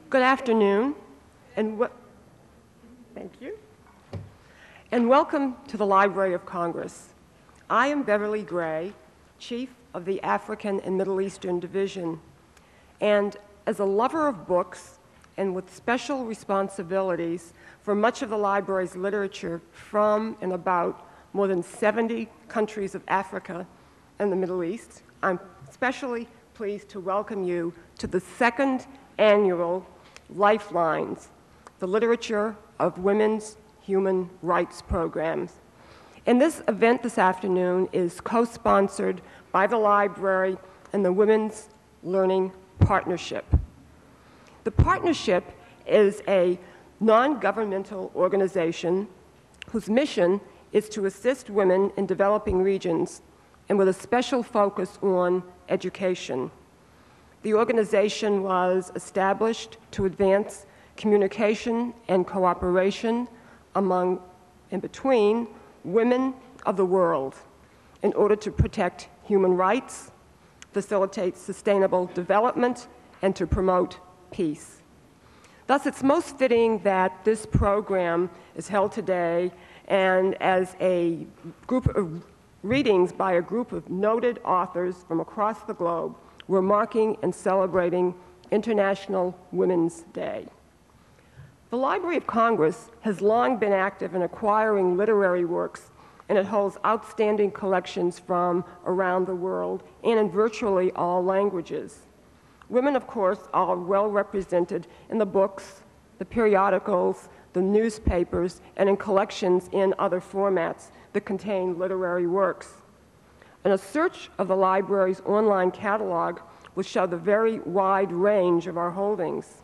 Good afternoon, thank you, and welcome to the Library of Congress. I am Beverly Gray, Chief of the African and Middle Eastern Division, and as a lover of books and with special responsibilities for much of the library's literature from and about more than 70 countries of Africa and the Middle East, I'm especially pleased to welcome you to the second annual Lifelines, the Literature of Women's Human Rights Programs. And this event this afternoon is co-sponsored by the library and the Women's Learning Partnership. The partnership is a non-governmental organization whose mission is to assist women in developing regions and with a special focus on education. The organization was established to advance communication and cooperation among and between women of the world in order to protect human rights, facilitate sustainable development, and to promote peace. Thus, it's most fitting that this program is held today and as a group of readings by a group of noted authors from across the globe. We're marking and celebrating International Women's Day. The Library of Congress has long been active in acquiring literary works, and it holds outstanding collections from around the world and in virtually all languages. Women, of course, are well represented in the books, the periodicals, the newspapers, and in collections in other formats that contain literary works. And a search of the library's online catalog will show the very wide range of our holdings.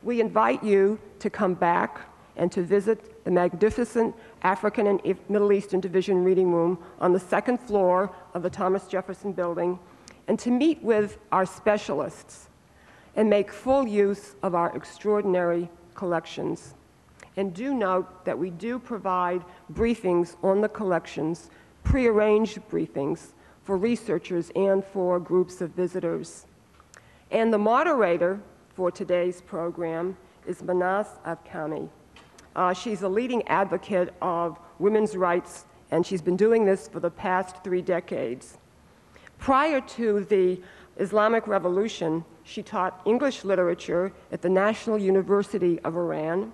We invite you to come back and to visit the magnificent African and Middle Eastern Division Reading Room on the second floor of the Thomas Jefferson Building, and to meet with our specialists and make full use of our extraordinary collections. And do note that we do provide briefings on the collections, prearranged briefings for researchers and for groups of visitors. And the moderator for today's program is Manas Avkami. She's a leading advocate of women's rights, and she's been doing this for the past 3 decades. Prior to the Islamic Revolution, she taught English literature at the National University of Iran,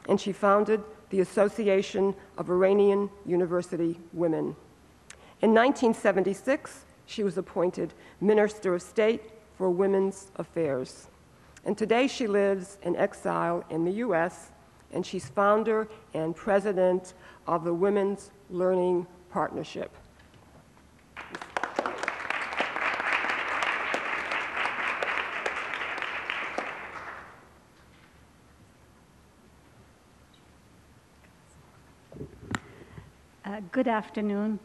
and she founded the Association of Iranian University Women. In 1976, she was appointed Minister of State for Women's Affairs. And today she lives in exile in the US, and she's founder and president of the Women's Learning Partnership. Good afternoon.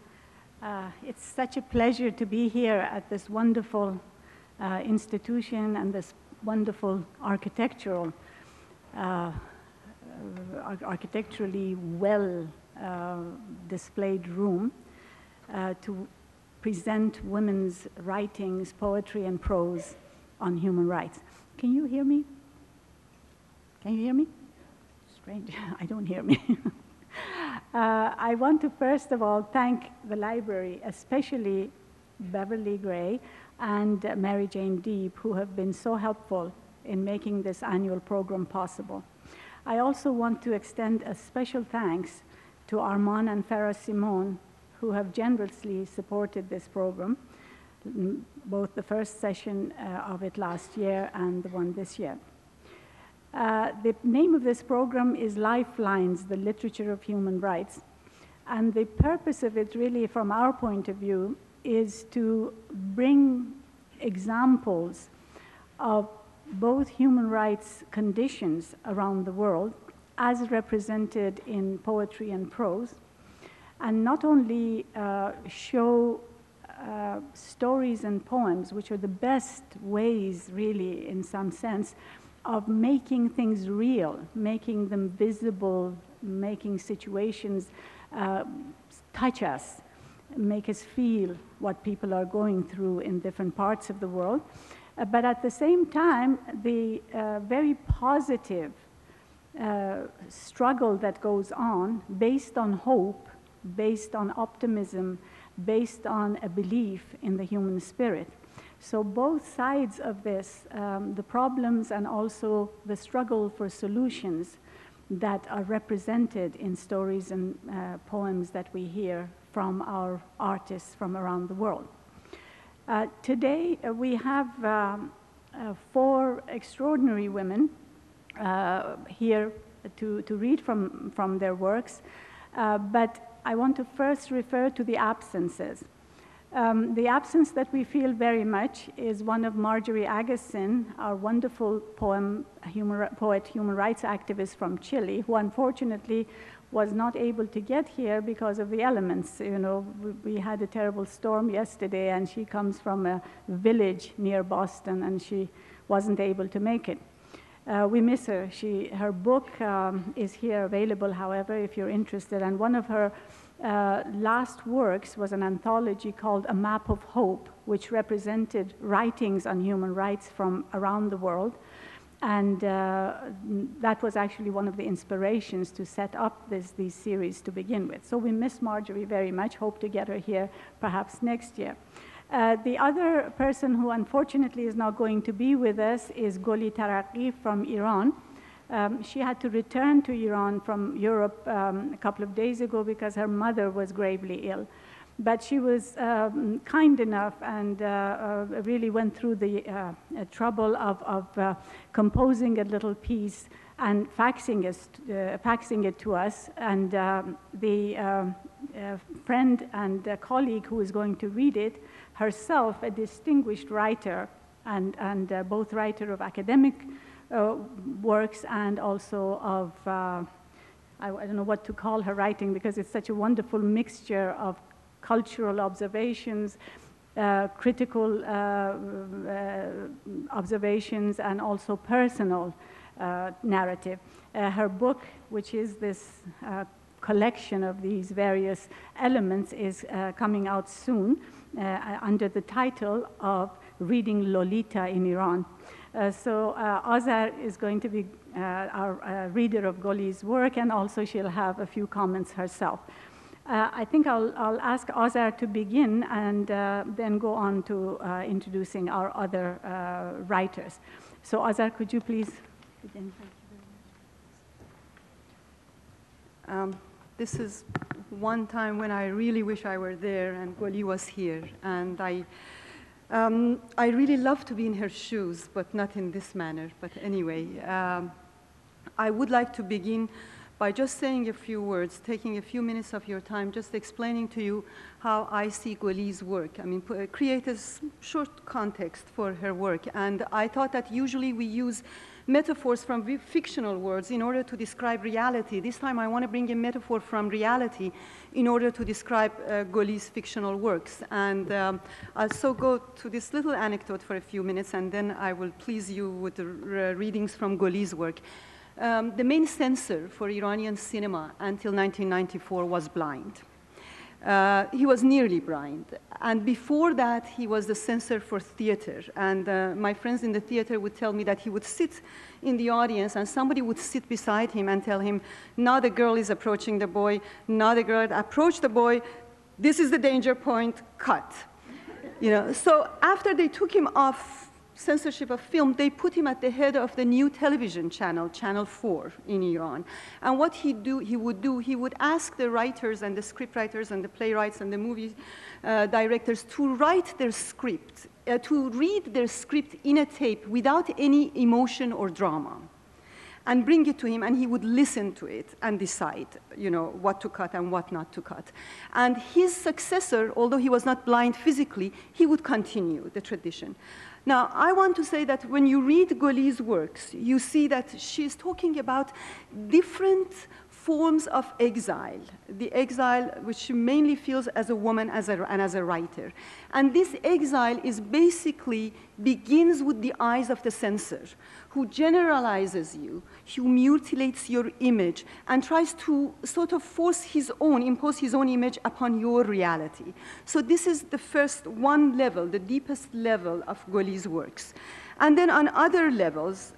It's such a pleasure to be here at this wonderful institution and this wonderful architecturally well displayed room to present women's writings, poetry, and prose on human rights. Can you hear me? Can you hear me? Strange, I don't hear me. I want to first of all thank the library, especially Beverly Gray and Mary Jane Deeb, who have been so helpful in making this annual program possible. I also want to extend a special thanks to Armand and Farah Simone, who have generously supported this program, both the first session of it last year and the one this year. The name of this program is Lifelines, the Literature of Human Rights. And the purpose of it really, from our point of view, is to bring examples of both human rights conditions around the world as represented in poetry and prose, and not only show stories and poems, which are the best ways, really, in some sense, of making things real, making them visible, making situations touch us, make us feel what people are going through in different parts of the world, But at the same time, the very positive struggle that goes on based on hope, based on optimism, based on a belief in the human spirit. So both sides of this, the problems and also the struggle for solutions that are represented in stories and poems that we hear from our artists from around the world. Today, we have 4 extraordinary women here to read from their works, but I want to first refer to the absences. The absence that we feel very much is one of Marjorie Agassiz, our wonderful poet, human rights activist from Chile, who unfortunately was not able to get here because of the elements. You know, we had a terrible storm yesterday, and she comes from a village near Boston, and she wasn't able to make it. We miss her. Her book is here available, however, if you're interested, and one of her last works was an anthology called A Map of Hope, which represented writings on human rights from around the world. And that was actually one of the inspirations to set up these series to begin with. So we miss Marjorie very much, hope to get her here perhaps next year. The other person who unfortunately is not going to be with us is Goli Taraki from Iran. She had to return to Iran from Europe a couple of days ago because her mother was gravely ill. But she was kind enough and really went through the trouble of composing a little piece and faxing it to us. And the friend and colleague who is going to read it, herself a distinguished writer, and both writer of academic works and also of, I don't know what to call her writing because it's such a wonderful mixture of cultural observations, critical observations, and also personal narrative. Her book, which is this collection of these various elements, is coming out soon under the title of Reading Lolita in Iran. So Azar is going to be our reader of Goli's work, and also she'll have a few comments herself. I think I'll ask Azar to begin and then go on to introducing our other writers. So Azar, could you please begin? Thank you very much. This is one time when I really wish I were there and Goli was here. And I really love to be in her shoes, but not in this manner. But anyway, I would like to begin by just saying a few words, taking a few minutes of your time, just explaining to you how I see Goli's work. I mean, create a short context for her work. And I thought that usually we use metaphors from fictional words in order to describe reality. This time I want to bring a metaphor from reality in order to describe Goli's fictional works. And I'll so go to this little anecdote for a few minutes, and then I will please you with the readings from Goli's work. The main censor for Iranian cinema until 1994 was blind. He was nearly blind. And before that, he was the censor for theater. And my friends in the theater would tell me that he would sit in the audience and somebody would sit beside him and tell him, now the girl is approaching the boy, now the girl approached the boy, this is the danger point, cut. You know, so after they took him off censorship of film, they put him at the head of the new television channel, Channel 4 in Iran. And what he would ask the writers and the scriptwriters and the playwrights and the movie directors to write their script, to read their script in a tape without any emotion or drama, and bring it to him, and he would listen to it and decide, you know, what to cut and what not to cut. And his successor, although he was not blind physically, he would continue the tradition. Now, I want to say that when you read Goli's works, you see that she's talking about different forms of exile, the exile which she mainly feels as a woman and as a writer. And this exile is basically begins with the eyes of the censor, who generalizes you, who mutilates your image, and tries to sort of impose his own image upon your reality. So this is the first one level, the deepest level of Goli's works. And then on other levels,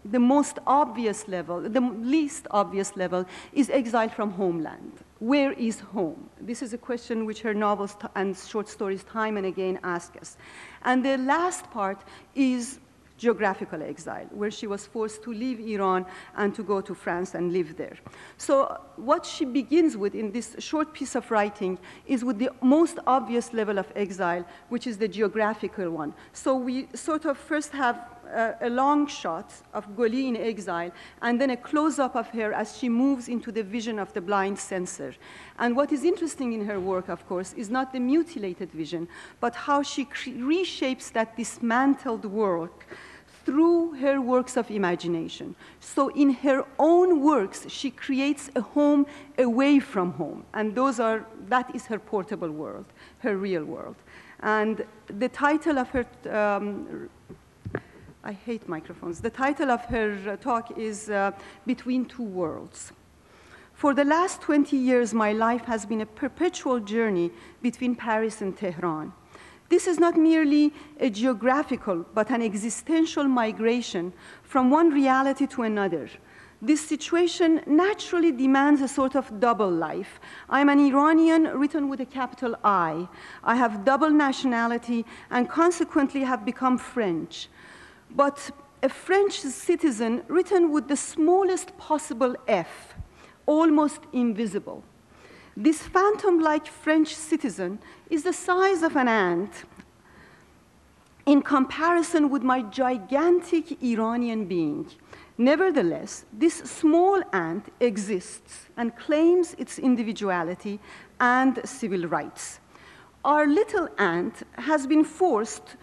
the most obvious level, the least obvious level, is exile from homeland. Where is home? This is a question which her novels and short stories time and again ask us. And the last part is geographical exile, where she was forced to leave Iran and to go to France and live there. So what she begins with in this short piece of writing is with the most obvious level of exile, which is the geographical one. So we sort of first have a long shot of Goli in exile, and then a close-up of her as she moves into the vision of the blind censor. And what is interesting in her work, of course, is not the mutilated vision, but how she reshapes that dismantled work through her works of imagination. So in her own works, she creates a home away from home, and that is her portable world, her real world. And the title of her I hate microphones. The title of her talk is Between Two Worlds. For the last 20 years, my life has been a perpetual journey between Paris and Tehran. This is not merely a geographical, but an existential migration from one reality to another. This situation naturally demands a sort of double life. I'm an Iranian written with a capital I. I have double nationality and consequently have become French. But a French citizen written with the smallest possible F, almost invisible. This phantom-like French citizen is the size of an ant in comparison with my gigantic Iranian being. Nevertheless, this small ant exists and claims its individuality and civil rights. Our little ant has been forced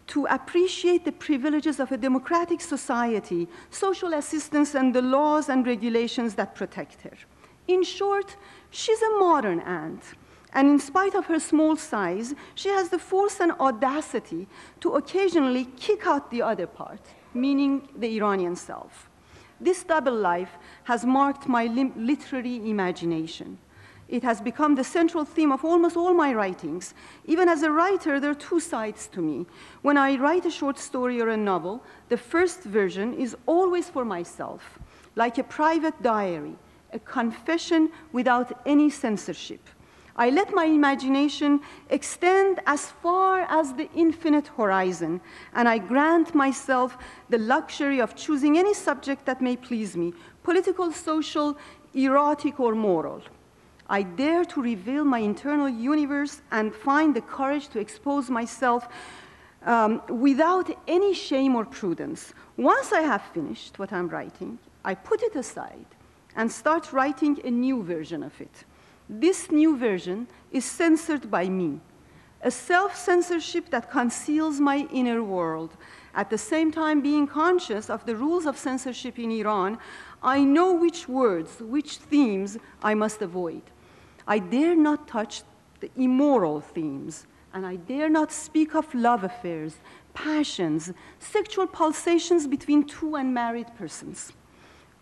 to appreciate the privileges of a democratic society, social assistance, and the laws and regulations that protect her. In short, she's a modern ant, and in spite of her small size, she has the force and audacity to occasionally kick out the other part, meaning the Iranian self. This double life has marked my literary imagination. It has become the central theme of almost all my writings. Even as a writer, there are two sides to me. When I write a short story or a novel, the first version is always for myself, like a private diary, a confession without any censorship. I let my imagination extend as far as the infinite horizon, and I grant myself the luxury of choosing any subject that may please me, political, social, erotic, or moral. I dare to reveal my internal universe and find the courage to expose myself without any shame or prudence. Once I have finished what I'm writing, I put it aside and start writing a new version of it. This new version is censored by me, a self-censorship that conceals my inner world. At the same time, being conscious of the rules of censorship in Iran, I know which words, which themes I must avoid. I dare not touch the immoral themes, and I dare not speak of love affairs, passions, sexual pulsations between two unmarried persons.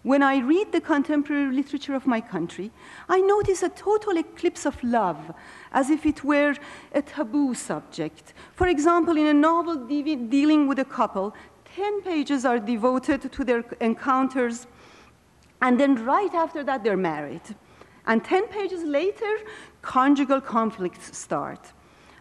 When I read the contemporary literature of my country, I notice a total eclipse of love, as if it were a taboo subject. For example, in a novel dealing with a couple, 10 pages are devoted to their encounters, and then right after that, they're married. And 10 pages later, conjugal conflicts start.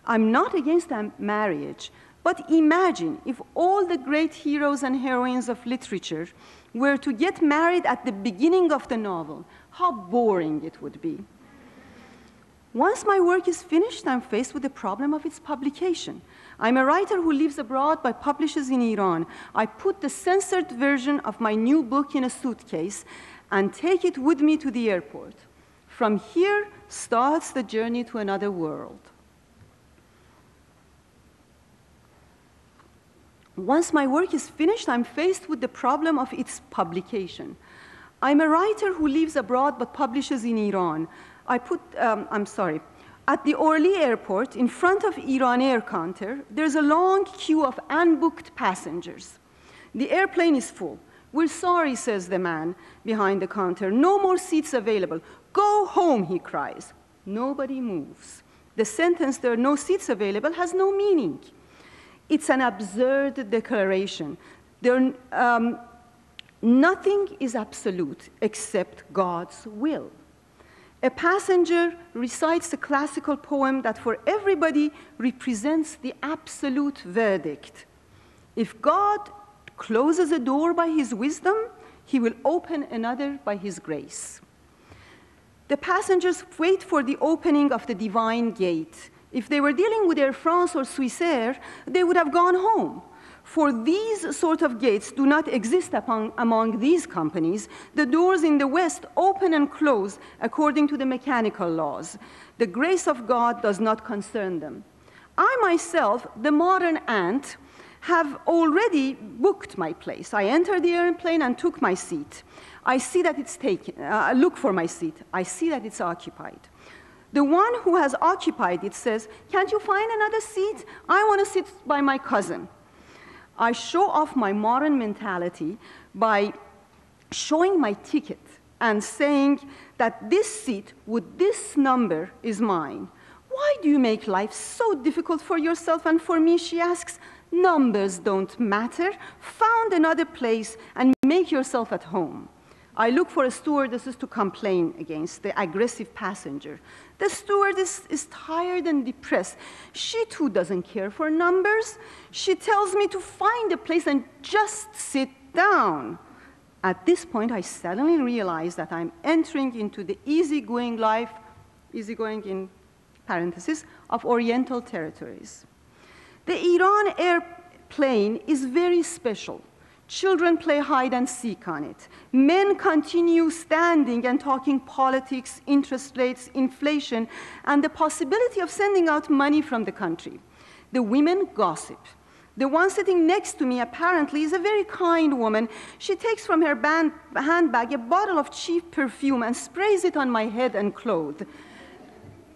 I'm not against marriage, but imagine if all the great heroes and heroines of literature were to get married at the beginning of the novel. How boring it would be. Once my work is finished, I'm faced with the problem of its publication. I'm a writer who lives abroad but publishes in Iran. I put the censored version of my new book in a suitcase and take it with me to the airport. From here starts the journey to another world. Once my work is finished, I'm faced with the problem of its publication. I'm a writer who lives abroad but publishes in Iran. At the Orly airport, in front of Iran Air counter, there's a long queue of unbooked passengers. The airplane is full. We're sorry, says the man behind the counter. No more seats available. Go home, he cries. Nobody moves. The sentence, there are no seats available, has no meaning. It's an absurd declaration. Nothing is absolute except God's will. A passenger recites a classical poem that for everybody represents the absolute verdict. If God closes a door by his wisdom, he will open another by his grace. The passengers wait for the opening of the divine gate. If they were dealing with Air France or Swissair, they would have gone home. For these sort of gates do not exist among these companies. The doors in the West open and close according to the mechanical laws. The grace of God does not concern them. I myself, the modern ant, have already booked my place. I entered the airplane and took my seat. I see that it's taken. I look for my seat. I see that it's occupied. The one who has occupied it says, "Can't you find another seat? I want to sit by my cousin." I show off my modern mentality by showing my ticket and saying that this seat with this number is mine. "Why do you make life so difficult for yourself and for me?" she asks. "Numbers don't matter. Find another place and make yourself at home." I look for a stewardess to complain against the aggressive passenger. The stewardess is tired and depressed. She too doesn't care for numbers. She tells me to find a place and just sit down. At this point, I suddenly realize that I'm entering into the easygoing life, easygoing in parentheses, of Oriental territories. The Iran airplane is very special. Children play hide and seek on it. Men continue standing and talking politics, interest rates, inflation, and the possibility of sending out money from the country. The women gossip. The one sitting next to me apparently is a very kind woman. She takes from her handbag a bottle of cheap perfume and sprays it on my head and clothes.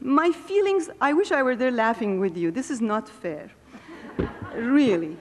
My feelings, I wish I were there laughing with you. This is not fair. Really.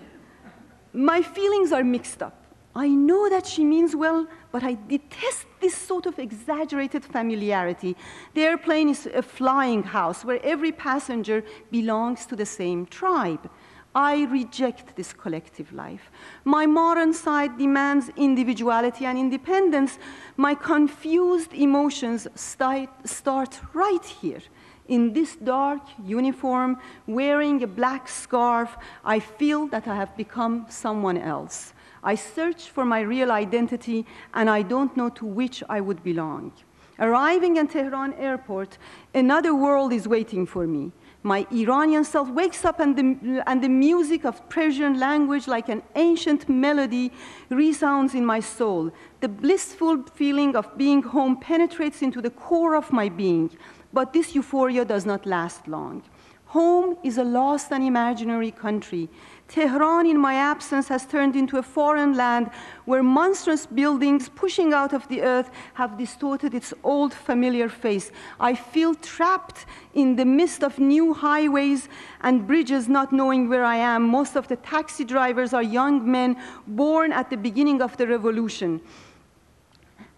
My feelings are mixed up. I know that she means well, but I detest this sort of exaggerated familiarity. The airplane is a flying house where every passenger belongs to the same tribe. I reject this collective life. My modern side demands individuality and independence. My confused emotions start right here. In this dark uniform, wearing a black scarf, I feel that I have become someone else. I search for my real identity, and I don't know to which I would belong. Arriving at Tehran airport, another world is waiting for me. My Iranian self wakes up, and the music of Persian language, like an ancient melody, resounds in my soul. The blissful feeling of being home penetrates into the core of my being. But this euphoria does not last long. Home is a lost and imaginary country. Tehran, in my absence, has turned into a foreign land where monstrous buildings pushing out of the earth have distorted its old familiar face. I feel trapped in the midst of new highways and bridges, not knowing where I am. Most of the taxi drivers are young men born at the beginning of the revolution.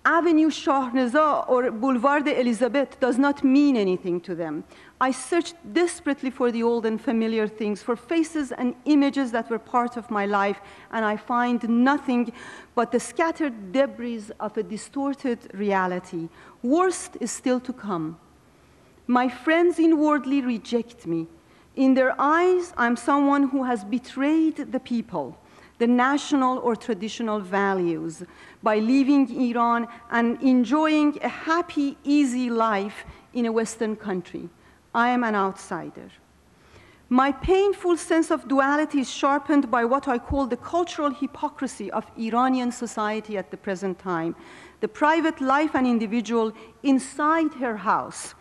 Avenue Shahneza or Boulevard Elizabeth does not mean anything to them. I searched desperately for the old and familiar things, for faces and images that were part of my life, and I find nothing but the scattered debris of a distorted reality. Worst is still to come. My friends inwardly reject me. In their eyes, I'm someone who has betrayed the people, the national or traditional values, by leaving Iran and enjoying a happy, easy life in a Western country. I am an outsider. My painful sense of duality is sharpened by what I call the cultural hypocrisy of Iranian society at the present time. The private life and individual inside her house,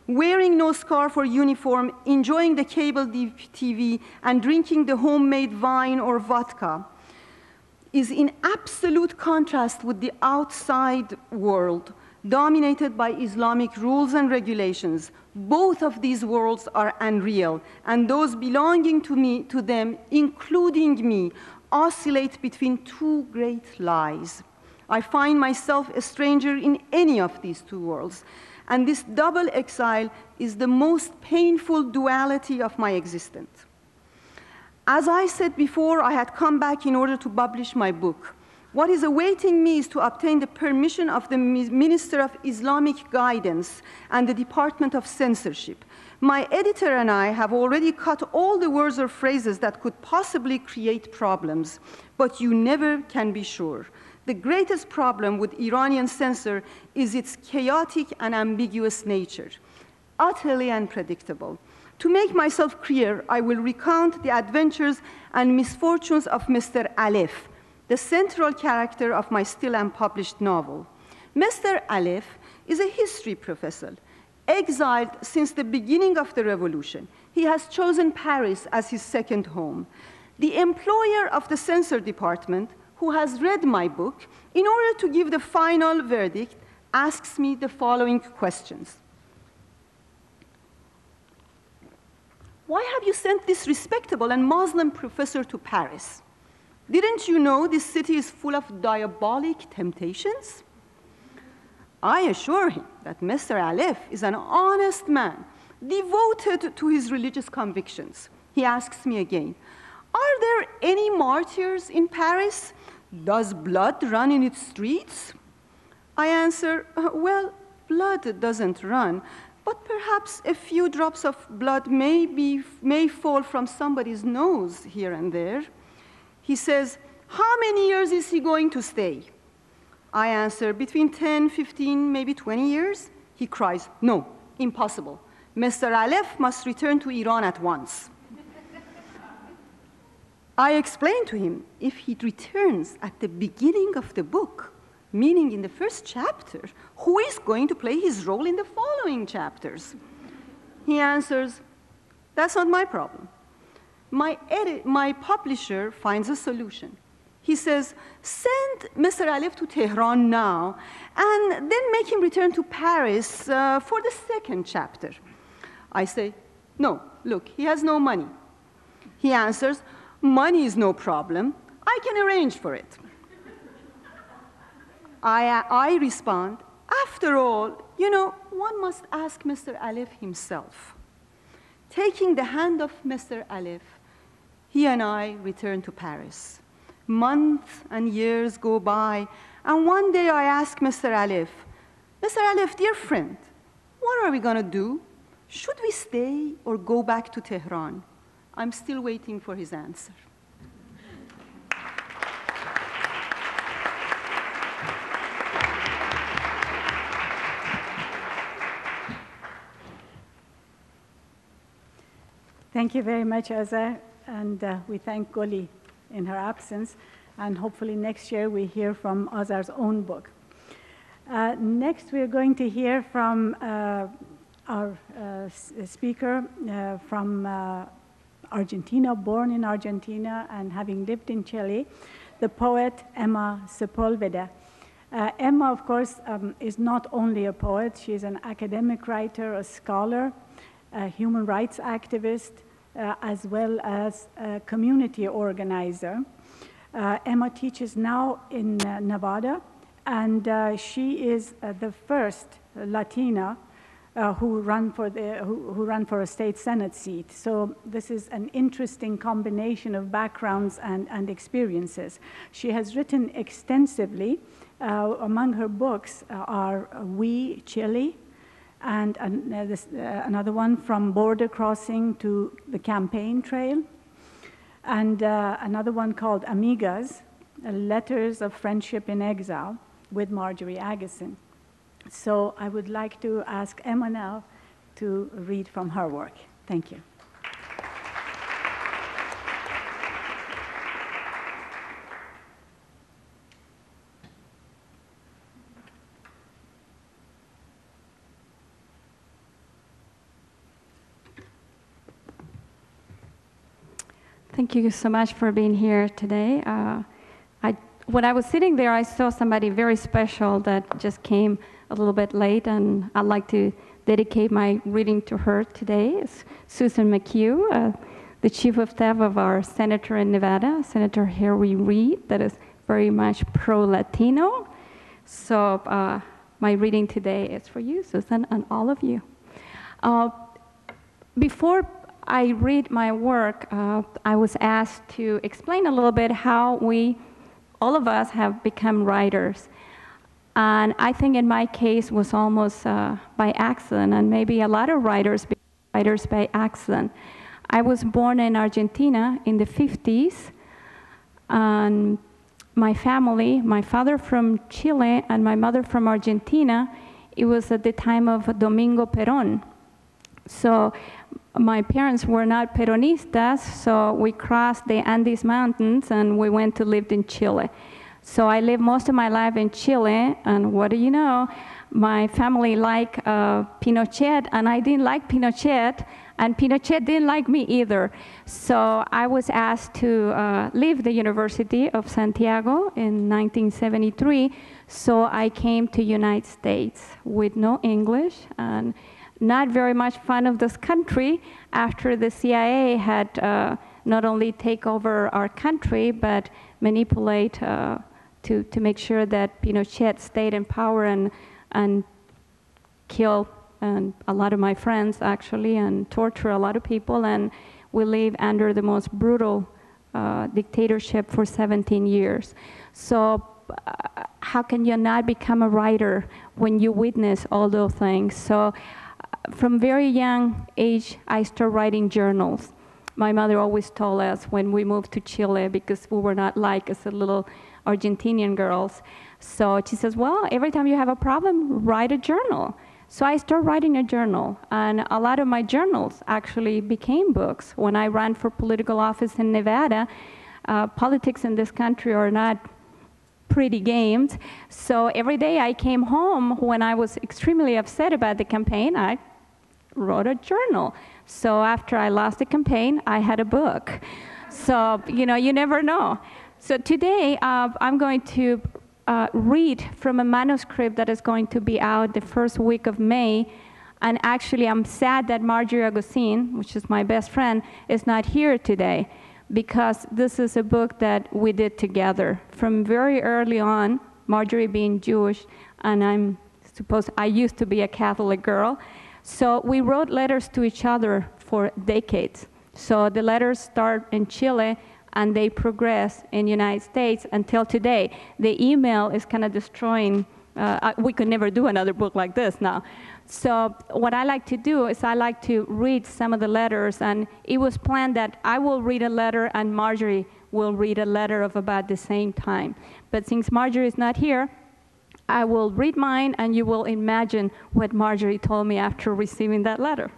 wearing no scarf or uniform, enjoying the cable TV, and drinking the homemade wine or vodka. is in absolute contrast with the outside world, dominated by Islamic rules and regulations. Both of these worlds are unreal, and those belonging to them, including me, oscillate between two great lies. I find myself a stranger in any of these two worlds, and this double exile is the most painful duality of my existence. As I said before, I had come back in order to publish my book. What is awaiting me is to obtain the permission of the Minister of Islamic Guidance and the Department of Censorship. My editor and I have already cut all the words or phrases that could possibly create problems, but you never can be sure. The greatest problem with Iranian censor is its chaotic and ambiguous nature, utterly unpredictable. To make myself clear, I will recount the adventures and misfortunes of Mr. Aleph, the central character of my still unpublished novel. Mr. Aleph is a history professor, exiled since the beginning of the revolution. He has chosen Paris as his second home. The employer of the censor department, who has read my book, in order to give the final verdict, asks me the following questions. Why have you sent this respectable and Muslim professor to Paris? Didn't you know this city is full of diabolic temptations? I assure him that Mr. Aleph is an honest man, devoted to his religious convictions. He asks me again, are there any martyrs in Paris? Does blood run in its streets? I answer, well, blood doesn't run, but perhaps a few drops of blood may fall from somebody's nose here and there. He says, how many years is he going to stay? I answer, between 10, 15, maybe 20 years. He cries, no, impossible. Mr. Aleph must return to Iran at once. I explain to him, if he returns at the beginning of the book, meaning in the first chapter, who is going to play his role in the following chapters? He answers, that's not my problem. My publisher finds a solution. He says, send Mr. Aleph to Tehran now, and then make him return to Paris for the second chapter. I say, no, look, he has no money. He answers, money is no problem. I can arrange for it. I respond, after all, you know, one must ask Mr. Aleph himself. Taking the hand of Mr. Aleph, he and I return to Paris. Months and years go by, and one day I ask Mr. Aleph, Mr. Aleph, dear friend, what are we going to do? Should we stay or go back to Tehran? I'm still waiting for his answer. Thank you very much, Azar, and we thank Goli in her absence, and hopefully next year we hear from Azar's own book. Next, we're going to hear from our speaker from Argentina, born in Argentina and having lived in Chile, the poet Emma Sepulveda. Emma, of course, is not only a poet, she's an academic writer, a scholar, a human rights activist, as well as a community organizer. Emma teaches now in Nevada, and she is the first Latina who run for a state Senate seat. So this is an interesting combination of backgrounds and experiences. She has written extensively. Among her books are We, Chile, and another one, From Border Crossing to the Campaign Trail, and another one called Amigas, Letters of Friendship in Exile, with Marjorie Letter. So I would like to ask Emma now to read from her work. Thank you. Thank you so much for being here today. I when I was sitting there, I saw somebody very special that just came a little bit late, and I'd like to dedicate my reading to her today. It's Susan McHugh, the Chief of Staff of our Senator in Nevada, Senator Harry Reid, that is very much pro-Latino. So my reading today is for you, Susan, and all of you. Before I read my work, I was asked to explain a little bit how all of us have become writers. And I think in my case was almost by accident, and maybe a lot of writers become writers by accident. I was born in Argentina in the 50s, and my family, my father from Chile and my mother from Argentina, it was at the time of Domingo Perón. So my parents were not Peronistas, so we crossed the Andes Mountains and we went to live in Chile. So I lived most of my life in Chile, and what do you know? My family liked Pinochet, and I didn't like Pinochet, and Pinochet didn't like me either. So I was asked to leave the University of Santiago in 1973, so I came to United States with no English and not very much fun of this country after the CIA had not only take over our country, but manipulate to make sure that Pinochet stayed in power and kill a lot of my friends, actually, and torture a lot of people. And we live under the most brutal dictatorship for 17 years. So how can you not become a writer when you witness all those things? So from very young age, I started writing journals. My mother always told us when we moved to Chile, because we were not like as a little Argentinian girls. So she says, well, every time you have a problem, write a journal. So I started writing a journal, and a lot of my journals actually became books. When I ran for political office in Nevada, politics in this country are not pretty games. So every day I came home when I was extremely upset about the campaign, I wrote a journal. So after I lost the campaign, I had a book. So, you know, you never know. So today, I'm going to read from a manuscript that is going to be out the first week of May. And actually, I'm sad that Marjorie Augustine, which is my best friend, is not here today, because this is a book that we did together. From very early on, Marjorie being Jewish, and I used to be a Catholic girl, so we wrote letters to each other for decades. So the letters start in Chile, and they progress in the United States until today. The email is kind of destroying, we could never do another book like this now. So what I like to do is I like to read some of the letters, and it was planned that I will read a letter and Marjorie will read a letter of about the same time. But since Marjorie is not here, I will read mine, and you will imagine what Marjorie told me after receiving that letter.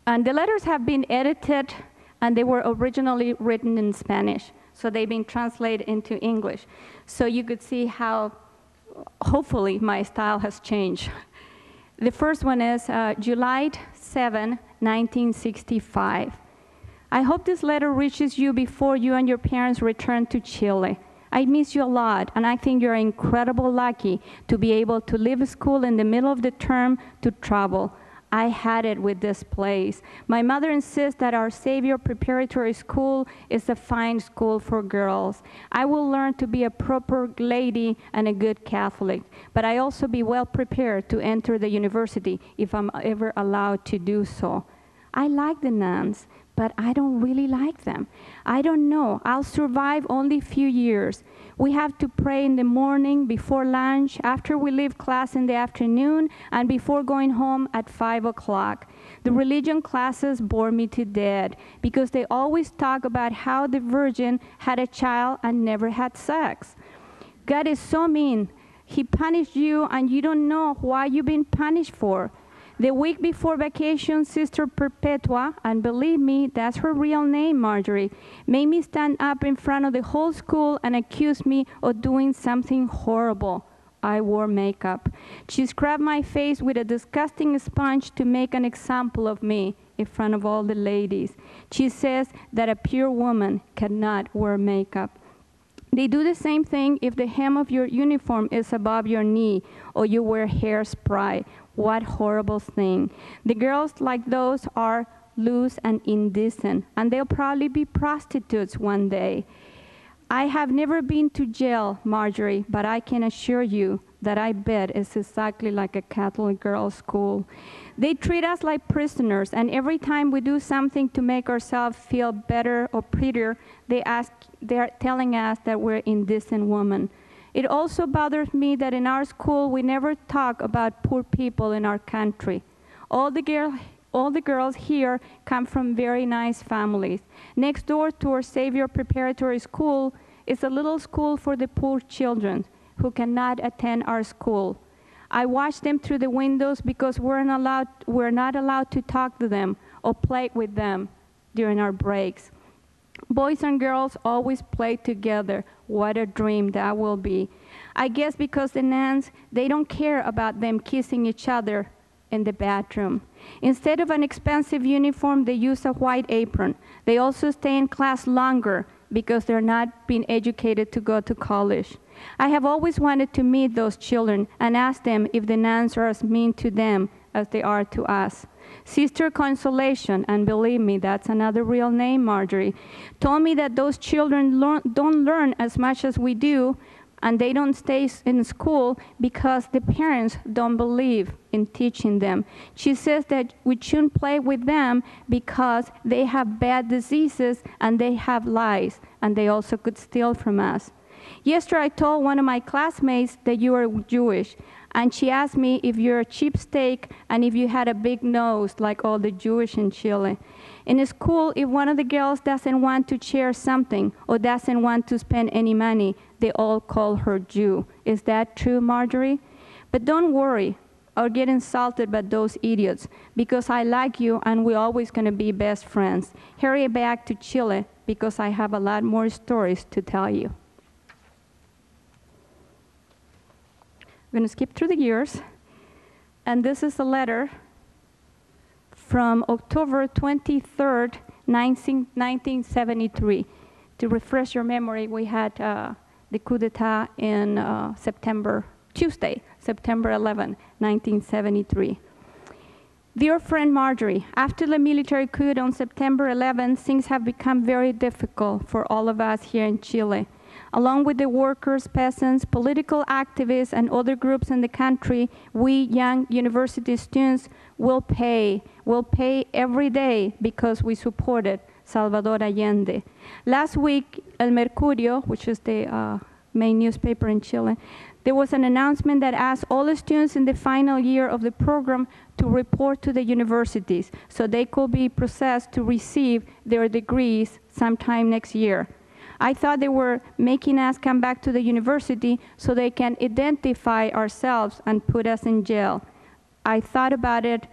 And the letters have been edited, and they were originally written in Spanish. So they've been translated into English. So you could see how, hopefully, my style has changed. The first one is July 7, 1965. I hope this letter reaches you before you and your parents return to Chile. I miss you a lot, and I think you're incredibly lucky to be able to leave school in the middle of the term to travel. I had it with this place. My mother insists that our Savior Preparatory School is a fine school for girls. I will learn to be a proper lady and a good Catholic, but I also be well prepared to enter the university if I'm ever allowed to do so. I like the nuns, but I don't really like them. I don't know. I'll survive only a few years. We have to pray in the morning, before lunch, after we leave class in the afternoon, and before going home at 5 o'clock. The religion classes bore me to death because they always talk about how the Virgin had a child and never had sex. God is so mean. He punished you, and you don't know why you've been punished for. The week before vacation, Sister Perpetua, and believe me, that's her real name, Marjorie, made me stand up in front of the whole school and accused me of doing something horrible. I wore makeup. She scrubbed my face with a disgusting sponge to make an example of me. in front of all the ladies. She says that a pure woman cannot wear makeup. They do the same thing if the hem of your uniform is above your knee or you wear hairspray. What horrible thing. The girls like those are loose and indecent, and they'll probably be prostitutes one day. I have never been to jail, Marjorie, but I can assure you that I bet it's exactly like a Catholic girls' school. They treat us like prisoners, and every time we do something to make ourselves feel better or prettier, they're telling us that we're indecent women. It also bothers me that in our school we never talk about poor people in our country. All the girls here come from very nice families. Next door to our Savior Preparatory School is a little school for the poor children who cannot attend our school. I watch them through the windows because we're not allowed to talk to them or play with them during our breaks. Boys and girls always play together. What a dream that will be. I guess because the nuns, they don't care about them kissing each other in the bathroom. Instead of an expensive uniform, they use a white apron. They also stay in class longer because they're not being educated to go to college. I have always wanted to meet those children and ask them if the nuns are as mean to them as they are to us. Sister Consolation, and believe me, that's another real name, Marjorie, told me that those children don't learn as much as we do, and they don't stay in school because the parents don't believe in teaching them. She says that we shouldn't play with them because they have bad diseases and they have lies, and they also could steal from us. Yesterday, I told one of my classmates that you are Jewish, and she asked me if you're a cheapskate and if you had a big nose like all the Jewish in Chile. In school, if one of the girls doesn't want to share something or doesn't want to spend any money, they all call her Jew. Is that true, Marjorie? But don't worry or get insulted by those idiots, because I like you and we're always going to be best friends. Hurry back to Chile because I have a lot more stories to tell you. I'm going to skip through the years, and this is a letter from October 23rd, 1973. To refresh your memory, we had the coup d'etat in Tuesday, September 11, 1973. Dear friend Marjorie, after the military coup on September 11, things have become very difficult for all of us here in Chile. Along with the workers, peasants, political activists, and other groups in the country, we young university students will pay every day because we supported Salvador Allende. Last week, El Mercurio, which is the main newspaper in Chile, there was an announcement that asked all the students in the final year of the program to report to the universities so they could be processed to receive their degrees sometime next year. I thought they were making us come back to the university so they can identify ourselves and put us in jail. I thought about it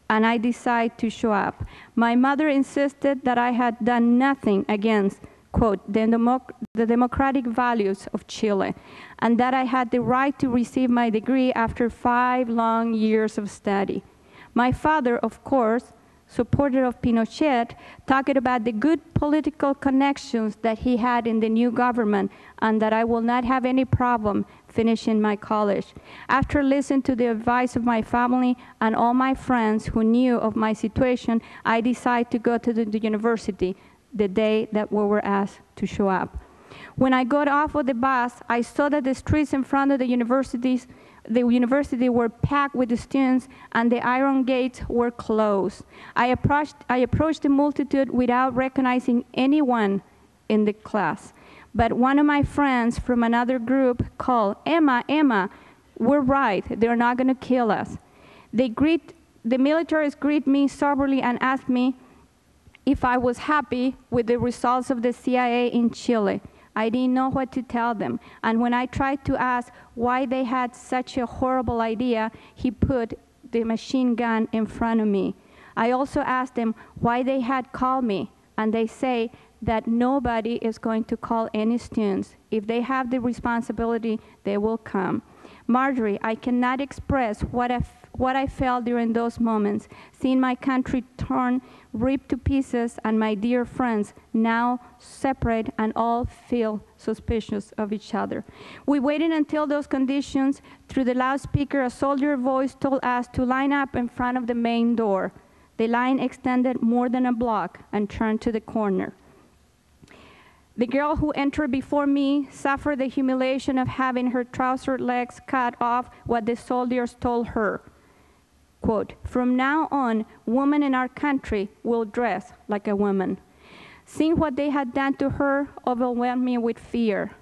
and I decided to show up. My mother insisted that I had done nothing against, quote, the democratic values of Chile, and that I had the right to receive my degree after 5 long years of study. My father, of course, supporter of Pinochet, talked about the good political connections that he had in the new government and that I will not have any problem finishing my college. After listening to the advice of my family and all my friends who knew of my situation, I decided to go to the university the day that we were asked to show up. When I got off of the bus, I saw that the streets in front of the university were packed with the students and the iron gates were closed. I approached the multitude without recognizing anyone in the class. But one of my friends from another group called, Emma, we're right, they're not going to kill us. The militaries greet me soberly and asked me if I was happy with the results of the CIA in Chile. I didn't know what to tell them. And when I tried to ask why they had such a horrible idea, he put the machine gun in front of me. I also asked them why they had called me, and they say that nobody is going to call any students. If they have the responsibility, they will come. Marjorie, I cannot express what what I felt during those moments, seeing my country torn, ripped to pieces, and my dear friends now separate and all feel suspicious of each other. We waited until those conditions. Through the loudspeaker, a soldier voice told us to line up in front of the main door. The line extended more than a block and turned to the corner. The girl who entered before me suffered the humiliation of having her trouser legs cut off. What the soldiers told her, quote, "From now on, women in our country will dress like a woman." Seeing what they had done to her overwhelmed me with fear.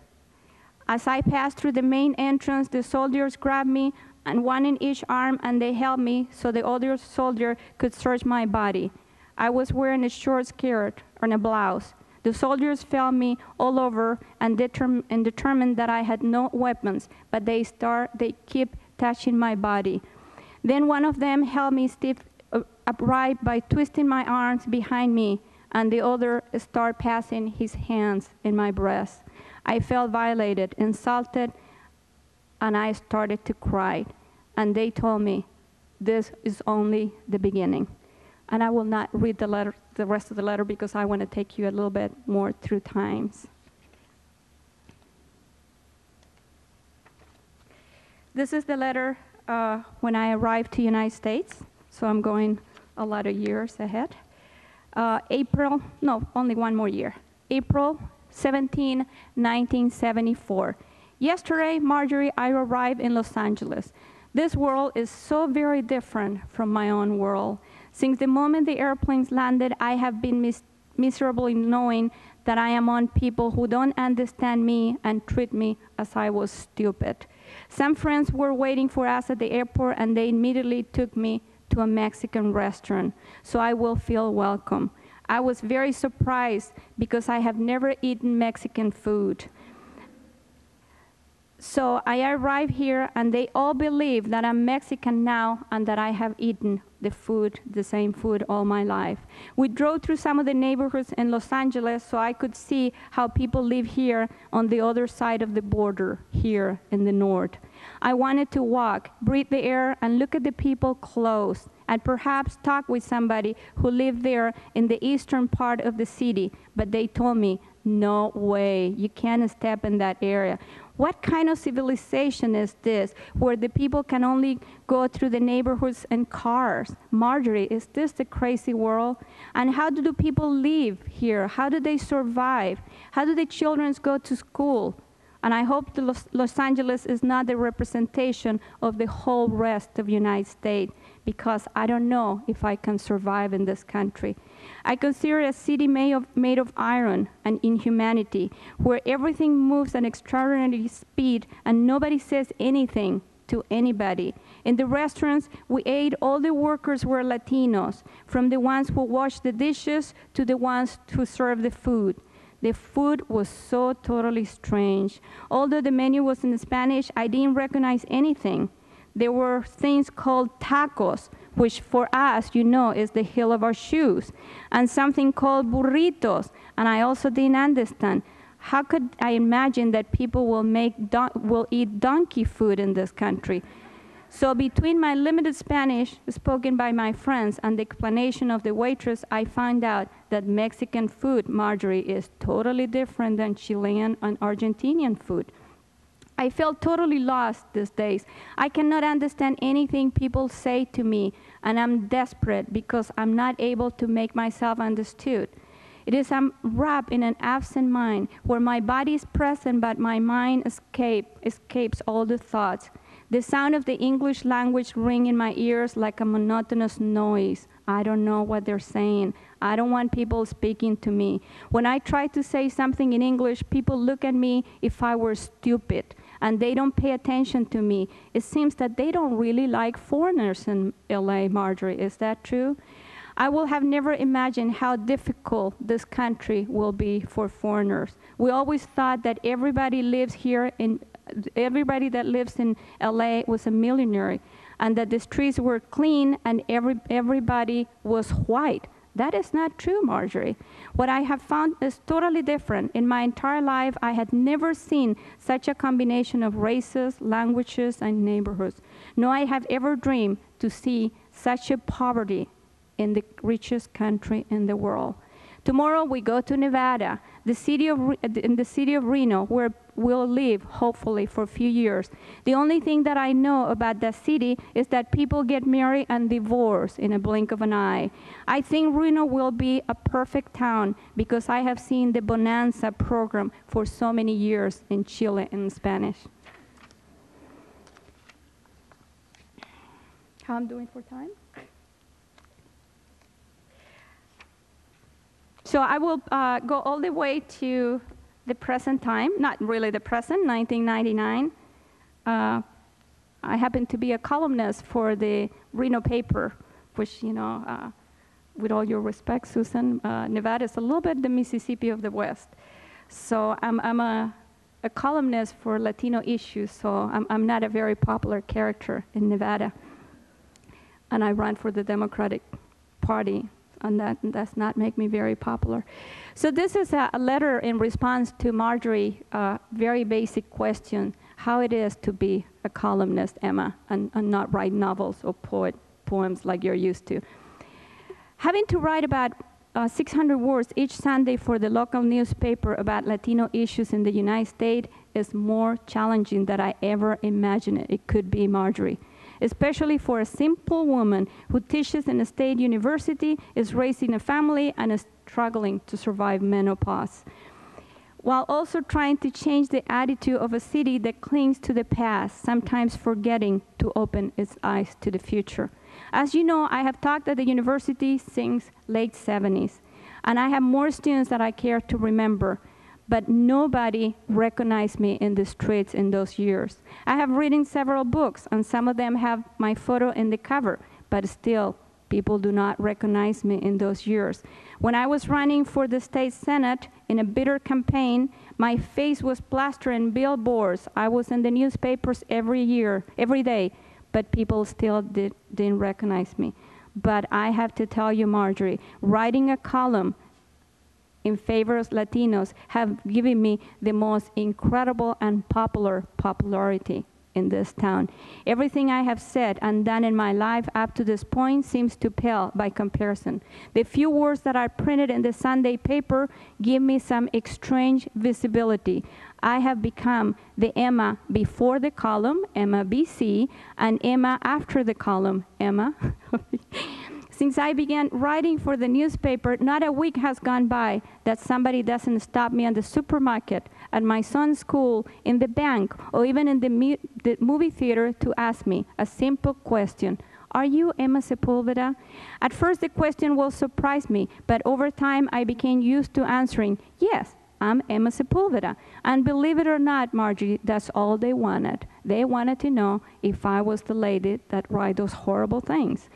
As I passed through the main entrance, the soldiers grabbed me, and one in each arm, and they held me so the other soldier could search my body. I was wearing a short skirt and a blouse. The soldiers felt me all over and determined that I had no weapons, but they kept touching my body. Then one of them held me stiff upright by twisting my arms behind me, and the other started passing his hands in my breast. I felt violated, insulted, and I started to cry. And they told me, "This is only the beginning." And I will not read the rest of the letter, because I want to take you a little bit more through times. This is the letter when I arrived to the United States, so I'm going a lot of years ahead. Only one more year. April 17, 1974. Yesterday, Marjorie, I arrived in Los Angeles. This world is so very different from my own world. Since the moment the airplanes landed, I have been miserable in knowing that I am among people who don't understand me and treat me as I was stupid. Some friends were waiting for us at the airport, and they immediately took me to a Mexican restaurant, so I will feel welcome. I was very surprised because I have never eaten Mexican food. So I arrived here, and they all believe that I'm Mexican now and that I have eaten the same food all my life. We drove through some of the neighborhoods in Los Angeles so I could see how people live here on the other side of the border, here in the north. I wanted to walk, breathe the air, and look at the people close, and perhaps talk with somebody who lived there in the eastern part of the city, but they told me, "No way, you can't step in that area." What kind of civilization is this, where the people can only go through the neighborhoods in cars? Marjorie, is this the crazy world? And how do the people live here? How do they survive? How do the children go to school? And I hope Los Angeles is not the representation of the whole rest of the United States, because I don't know if I can survive in this country. I consider a city made of iron and inhumanity, where everything moves at extraordinary speed and nobody says anything to anybody. In the restaurants we ate, all the workers were Latinos, from the ones who washed the dishes to the ones who served the food. The food was so totally strange. Although the menu was in Spanish, I didn't recognize anything. There were things called tacos, which for us, you know, is the heel of our shoes, and something called burritos, and I also didn't understand. How could I imagine that people will eat donkey food in this country? So between my limited Spanish spoken by my friends and the explanation of the waitress, I found out that Mexican food, Marjorie, is totally different than Chilean and Argentinian food. I felt totally lost these days. I cannot understand anything people say to me, and I'm desperate because I'm not able to make myself understood. It is I'm wrapped in an absent mind, where my body is present but my mind escapes all the thoughts. The sound of the English language ring in my ears like a monotonous noise. I don't know what they're saying. I don't want people speaking to me. When I try to say something in English, people look at me if I were stupid, and they don't pay attention to me. It seems that they don't really like foreigners in LA, Marjorie. Is that true? I will have never imagined how difficult this country will be for foreigners. We always thought that everybody that lives in LA was a millionaire, and that the streets were clean and everybody was white. That is not true, Marjorie. What I have found is totally different. In my entire life, I had never seen such a combination of races, languages, and neighborhoods. Nor I have ever dreamed to see such a poverty in the richest country in the world. Tomorrow we go to Nevada, in the city of Reno, where we'll live, hopefully, for a few years. The only thing that I know about that city is that people get married and divorced in a blink of an eye. I think Reno will be a perfect town because I have seen the Bonanza program for so many years in Chile in Spanish. How I'm doing for time? So I will go all the way to the present time, not really the present, 1999. I happen to be a columnist for the Reno paper, which, you know, with all your respect, Susan, Nevada is a little bit the Mississippi of the West. So I'm a columnist for Latino issues, so I'm not a very popular character in Nevada. And I run for the Democratic Party, and that does not make me very popular. So this is a letter in response to Marjorie's very basic question, how it is to be a columnist, Emma, and not write novels or poems like you're used to. Having to write about 600 words each Sunday for the local newspaper about Latino issues in the United States is more challenging than I ever imagined it could be, Marjorie. Especially for a simple woman who teaches in a state university, is raising a family, and is struggling to survive menopause, while also trying to change the attitude of a city that clings to the past, sometimes forgetting to open its eyes to the future. As you know, I have taught at the university since late 70s, and I have more students that I care to remember. But nobody recognized me in the streets in those years. I have written several books, and some of them have my photo in the cover, but still, people do not recognize me in those years. When I was running for the state senate in a bitter campaign, my face was plastered in billboards. I was in the newspapers every day, but people still didn't recognize me. But I have to tell you, Marjorie, writing a column in favor of Latinos have given me the most incredible and popularity in this town. Everything I have said and done in my life up to this point seems to pale by comparison. The few words that are printed in the Sunday paper give me some strange visibility. I have become the Emma before the column, Emma BC, and Emma after the column, Emma. Since I began writing for the newspaper, not a week has gone by that somebody doesn't stop me at the supermarket, at my son's school, in the bank, or even in the movie theater to ask me a simple question. Are you Emma Sepulveda? At first the question will surprise me, but over time I became used to answering, yes, I'm Emma Sepulveda. And believe it or not, Marjorie, that's all they wanted. They wanted to know if I was the lady that write those horrible things.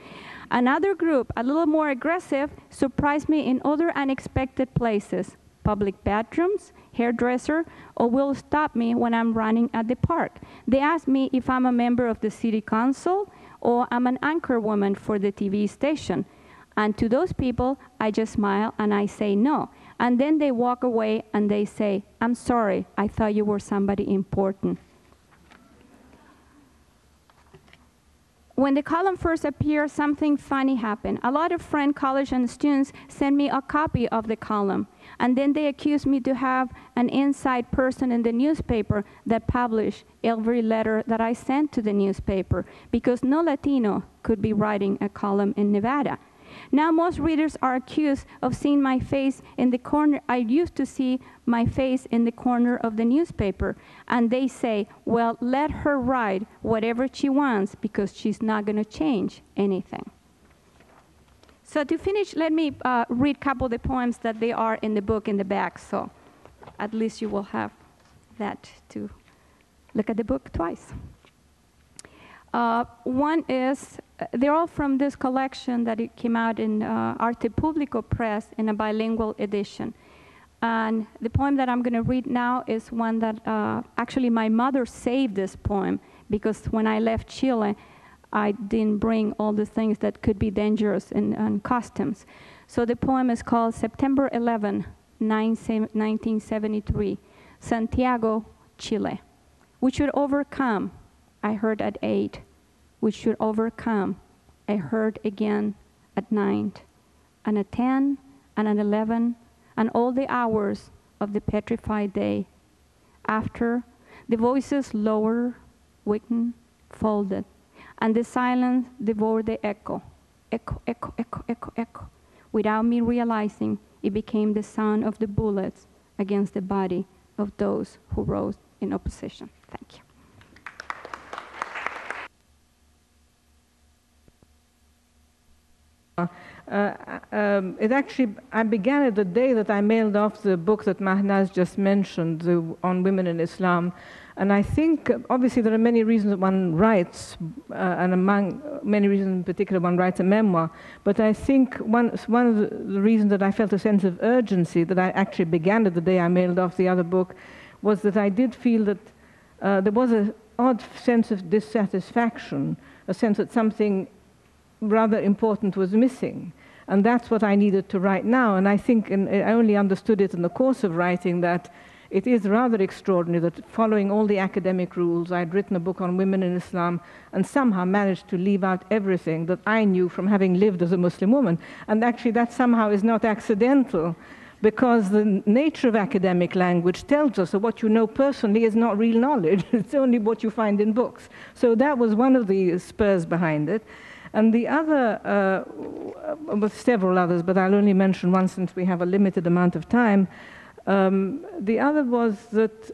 Another group, a little more aggressive, surprised me in other unexpected places. Public bathrooms, hairdresser, or will stop me when I'm running at the park. They ask me if I'm a member of the city council or I'm an anchor woman for the TV station. And to those people, I just smile and I say no. And then they walk away and they say, I'm sorry, I thought you were somebody important. When the column first appeared, something funny happened. A lot of friends, college and students sent me a copy of the column, and then they accused me to have an inside person in the newspaper that published every letter that I sent to the newspaper, because no Latino could be writing a column in Nevada. Now most readers are accused of seeing my face in the corner. I used to see my face in the corner of the newspaper, and they say, well, let her write whatever she wants because she's not going to change anything. So to finish, let me read a couple of the poems that they are in the book in the back, so at least you will have that to look at the book twice. One is, they're all from this collection that it came out in Arte Público Press in a bilingual edition. And the poem that I'm going to read now is one that actually my mother saved this poem, because when I left Chile, I didn't bring all the things that could be dangerous in customs. So the poem is called September 11, 1973, Santiago, Chile. We should overcome, I heard at 8. We should overcome, I heard again at 9, and at 10, and at 11, and all the hours of the petrified day. After, the voices lower, weakened, folded, and the silence devoured the echo. Echo, echo, echo, echo, echo. Without me realizing, it became the sound of the bullets against the body of those who rose in opposition. Thank you. I began it the day that I mailed off the book that Mahnaz just mentioned, on women in Islam. And I think, obviously, there are many reasons one writes, and among many reasons in particular, one writes a memoir. But I think one of the reasons that I felt a sense of urgency that I actually began it the day I mailed off the other book was that I did feel that there was an odd sense of dissatisfaction, a sense that something rather important was missing. And that's what I needed to write now. And I think, and I only understood it in the course of writing, that it is rather extraordinary that following all the academic rules, I'd written a book on women in Islam and somehow managed to leave out everything that I knew from having lived as a Muslim woman. And actually that somehow is not accidental, because the nature of academic language tells us that what you know personally is not real knowledge. It's only what you find in books. So that was one of the spurs behind it. And the other, with several others, but I'll only mention one since we have a limited amount of time. The other was that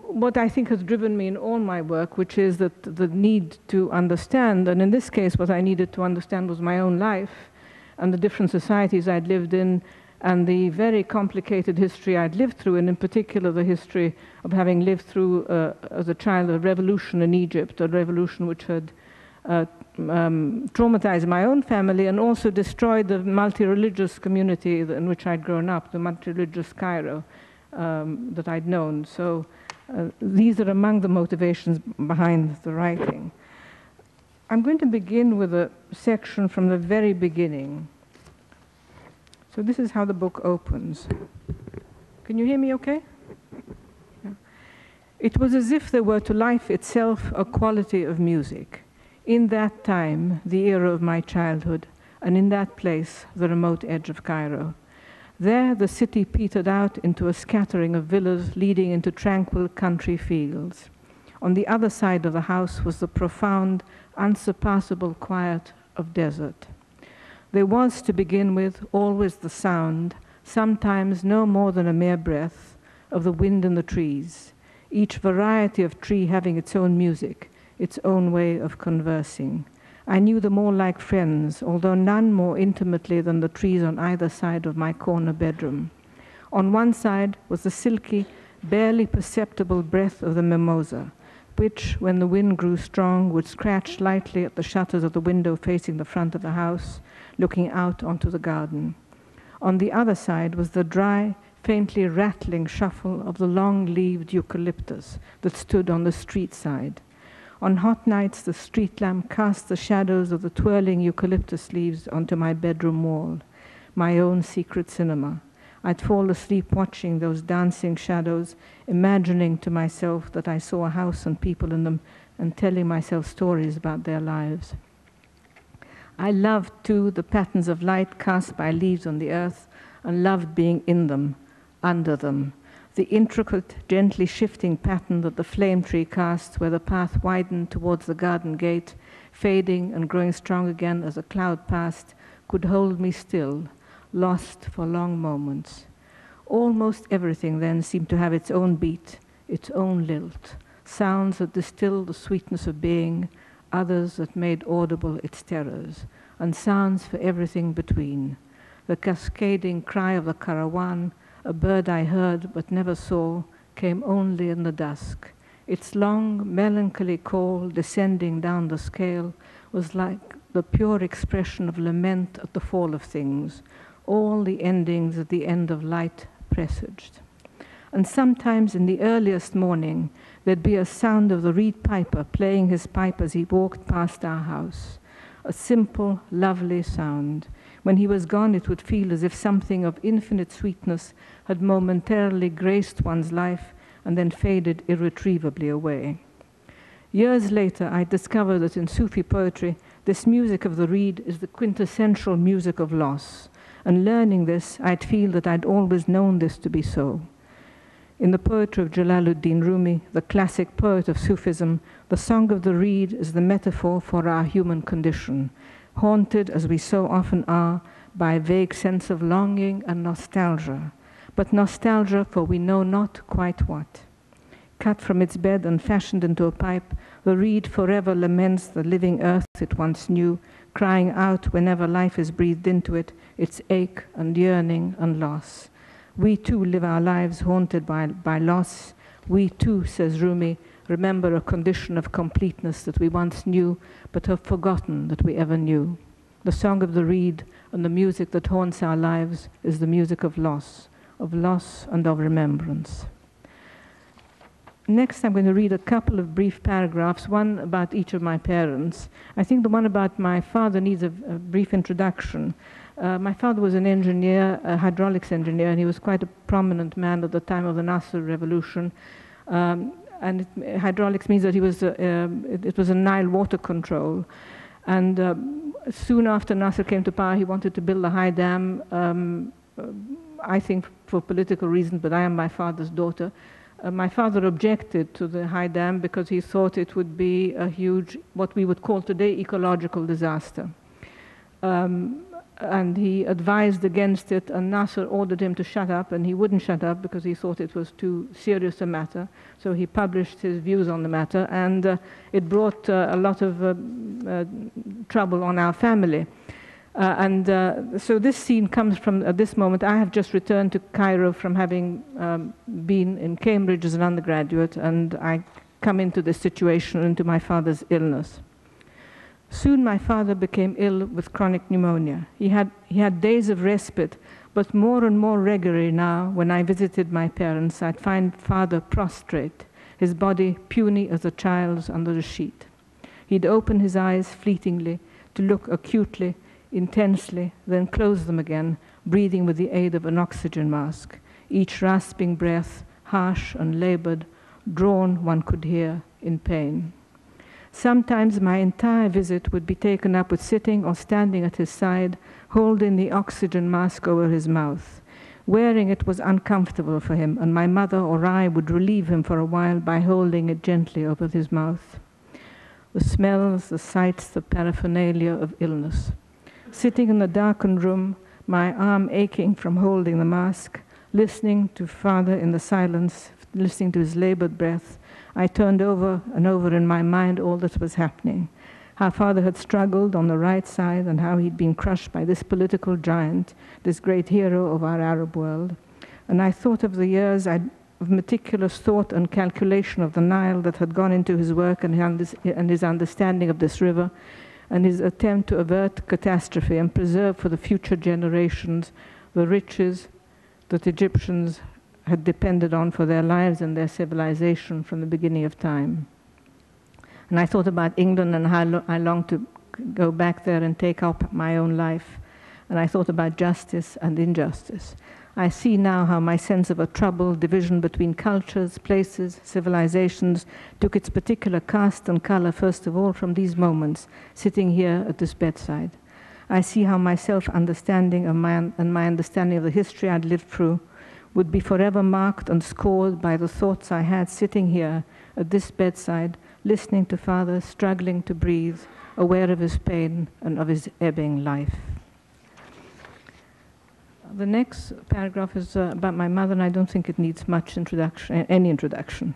what I think has driven me in all my work, which is that the need to understand, and in this case what I needed to understand was my own life and the different societies I'd lived in, and the very complicated history I'd lived through, and in particular the history of having lived through, as a child, a revolution in Egypt, a revolution which had traumatized my own family and also destroyed the multi-religious community in which I'd grown up, the multi-religious Cairo that I'd known. So these are among the motivations behind the writing. I'm going to begin with a section from the very beginning. So this is how the book opens. Can you hear me okay? Yeah. It was as if there were to life itself a quality of music. In that time, the era of my childhood, and in that place, the remote edge of Cairo. There, the city petered out into a scattering of villas leading into tranquil country fields. On the other side of the house was the profound, unsurpassable quiet of desert. There was, to begin with, always the sound, sometimes no more than a mere breath, of the wind in the trees, each variety of tree having its own music, its own way of conversing. I knew them all like friends, although none more intimately than the trees on either side of my corner bedroom. On one side was the silky, barely perceptible breath of the mimosa, which, when the wind grew strong, would scratch lightly at the shutters of the window facing the front of the house, looking out onto the garden. On the other side was the dry, faintly rattling shuffle of the long-leaved eucalyptus that stood on the street side. On hot nights, the street lamp cast the shadows of the twirling eucalyptus leaves onto my bedroom wall, my own secret cinema. I'd fall asleep watching those dancing shadows, imagining to myself that I saw a house and people in them, and telling myself stories about their lives. I loved, too, the patterns of light cast by leaves on the earth, and loved being in them, under them. The intricate, gently shifting pattern that the flame tree cast where the path widened towards the garden gate, fading and growing strong again as a cloud passed, could hold me still, lost for long moments. Almost everything then seemed to have its own beat, its own lilt, sounds that distilled the sweetness of being, others that made audible its terrors, and sounds for everything between. The cascading cry of the carawan, a bird I heard but never saw, came only in the dusk. Its long, melancholy call, descending down the scale, was like the pure expression of lament at the fall of things, all the endings at the end of light presaged. And sometimes in the earliest morning, there'd be a sound of the reed piper playing his pipe as he walked past our house. a simple, lovely sound. When he was gone, it would feel as if something of infinite sweetness had momentarily graced one's life and then faded irretrievably away. Years later, I discovered that in Sufi poetry, this music of the reed is the quintessential music of loss. And learning this, I'd feel that I'd always known this to be so. In the poetry of Jalaluddin Rumi, the classic poet of Sufism, the song of the reed is the metaphor for our human condition, haunted as we so often are by a vague sense of longing and nostalgia, but nostalgia for we know not quite what. Cut from its bed and fashioned into a pipe, the reed forever laments the living earth it once knew, crying out whenever life is breathed into it, its ache and yearning and loss. We too live our lives haunted by loss. We too, says Rumi, remember a condition of completeness that we once knew, but have forgotten that we ever knew. The song of the reed and the music that haunts our lives is the music of loss and of remembrance. Next, I'm going to read a couple of brief paragraphs, one about each of my parents. I think the one about my father needs a brief introduction. My father was an engineer, a hydraulics engineer, and he was quite a prominent man at the time of the Nasser Revolution. Hydraulics means that it was a Nile water control. And soon after Nasser came to power, he wanted to build a high dam, I think for political reasons, but I am my father's daughter. My father objected to the high dam because he thought it would be a huge, what we would call today, ecological disaster. And he advised against it, and Nasser ordered him to shut up, and he wouldn't shut up because he thought it was too serious a matter. So he published his views on the matter, and it brought a lot of trouble on our family. So this scene comes from, at this moment, I have just returned to Cairo from having been in Cambridge as an undergraduate, and I come into this situation, into my father's illness. Soon my father became ill with chronic pneumonia. He had days of respite, but more and more regularly now, when I visited my parents, I'd find father prostrate, his body puny as a child's under a sheet. He'd open his eyes fleetingly to look acutely, intensely, then close them again, breathing with the aid of an oxygen mask, each rasping breath, harsh and labored, drawn, one could hear, in pain. Sometimes my entire visit would be taken up with sitting or standing at his side, holding the oxygen mask over his mouth. Wearing it was uncomfortable for him, and my mother or I would relieve him for a while by holding it gently over his mouth. The smells, the sights, the paraphernalia of illness. Sitting in the darkened room, my arm aching from holding the mask, listening to father in the silence, listening to his labored breath, I turned over and over in my mind all that was happening. How father had struggled on the right side and how he'd been crushed by this political giant, this great hero of our Arab world. And I thought of the years of meticulous thought and calculation of the Nile that had gone into his work and his understanding of this river, and his attempt to avert catastrophe and preserve for the future generations the riches that Egyptians had depended on for their lives and their civilization from the beginning of time. And I thought about England and how I longed to go back there and take up my own life. And I thought about justice and injustice. I see now how my sense of a troubled division between cultures, places, civilizations took its particular cast and color, first of all, from these moments, sitting here at this bedside. I see how my self-understanding and my understanding of the history I'd lived through would be forever marked and scored by the thoughts I had sitting here at this bedside, listening to father, struggling to breathe, aware of his pain and of his ebbing life. The next paragraph is about my mother, and I don't think it needs much introduction, any introduction.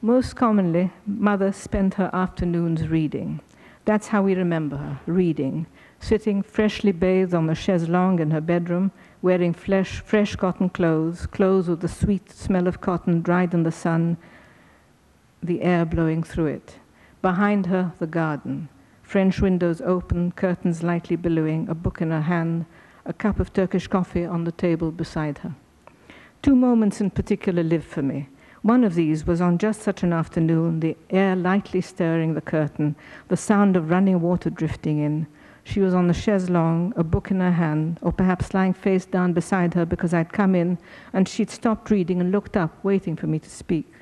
Most commonly, mother spent her afternoons reading. That's how we remember her, reading, sitting freshly bathed on the chaise longue in her bedroom, wearing fresh cotton clothes with the sweet smell of cotton dried in the sun, the air blowing through it. Behind her, the garden, French windows open, curtains lightly billowing, a book in her hand, a cup of Turkish coffee on the table beside her. Two moments in particular live for me. One of these was on just such an afternoon, the air lightly stirring the curtain, the sound of running water drifting in, She was on the chaise longue, a book in her hand, or perhaps lying face down beside her because I'd come in, and she'd stopped reading and looked up, waiting for me to speak,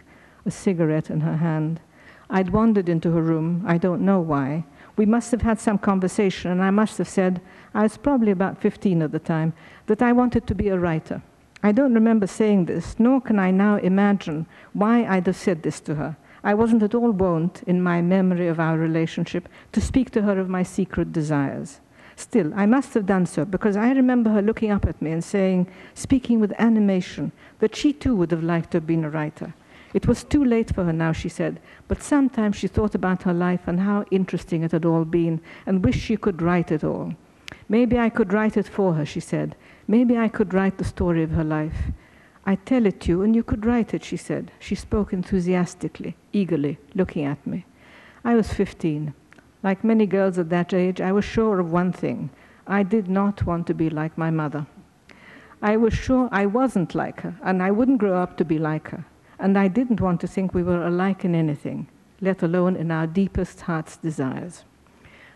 a cigarette in her hand. I'd wandered into her room, I don't know why. We must have had some conversation, and I must have said, I was probably about 15 at the time, that I wanted to be a writer. I don't remember saying this, nor can I now imagine why I'd have said this to her. I wasn't at all wont, in my memory of our relationship, to speak to her of my secret desires. Still, I must have done so, because I remember her looking up at me and saying, speaking with animation, that she too would have liked to have been a writer. It was too late for her now, she said, but sometimes she thought about her life and how interesting it had all been, and wished she could write it all. Maybe I could write it for her, she said. Maybe I could write the story of her life. I'd tell it to you, and you could write it, she said. She spoke enthusiastically, eagerly, looking at me. I was 15. Like many girls at that age, I was sure of one thing. I did not want to be like my mother. I was sure I wasn't like her, and I wouldn't grow up to be like her. And I didn't want to think we were alike in anything, let alone in our deepest heart's desires.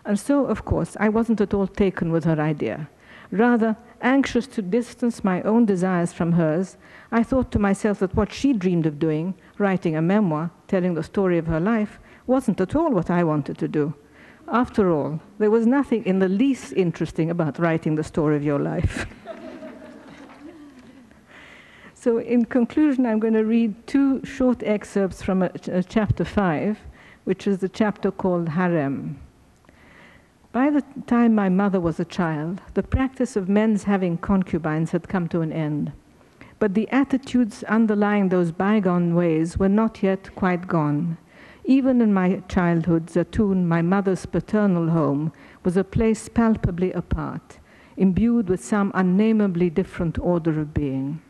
And so, of course, I wasn't at all taken with her idea. Rather, anxious to distance my own desires from hers, I thought to myself that what she dreamed of doing, writing a memoir, telling the story of her life, wasn't at all what I wanted to do. After all, there was nothing in the least interesting about writing the story of your life. So in conclusion, I'm going to read two short excerpts from chapter 5, which is the chapter called Harem. By the time my mother was a child, the practice of men's having concubines had come to an end. But the attitudes underlying those bygone ways were not yet quite gone. Even in my childhood, Zatun, my mother's paternal home, was a place palpably apart, imbued with some unnameably different order of being.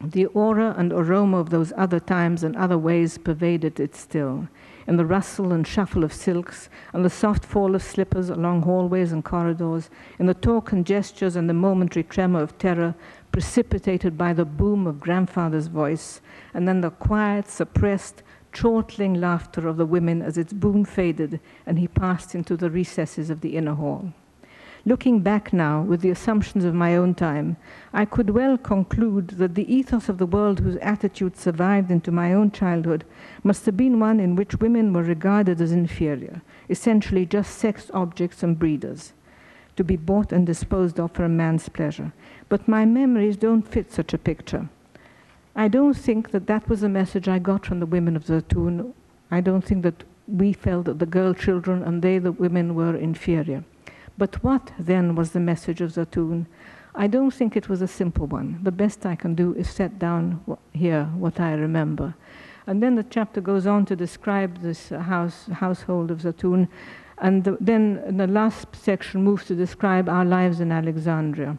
The aura and aroma of those other times and other ways pervaded it still, in the rustle and shuffle of silks, and the soft fall of slippers along hallways and corridors, in the talk and gestures and the momentary tremor of terror precipitated by the boom of grandfather's voice, and then the quiet, suppressed, chortling laughter of the women as its boom faded and he passed into the recesses of the inner hall. Looking back now, with the assumptions of my own time, I could well conclude that the ethos of the world whose attitude survived into my own childhood must have been one in which women were regarded as inferior, essentially just sex objects and breeders, to be bought and disposed of for a man's pleasure. But my memories don't fit such a picture. I don't think that that was the message I got from the women of Zatun. I don't think that we felt that the girl children and they, the women, were inferior. But what, then, was the message of Zatun? I don't think it was a simple one. The best I can do is set down here what I remember. And then the chapter goes on to describe this household of Zatun, and then the last section moves to describe our lives in Alexandria,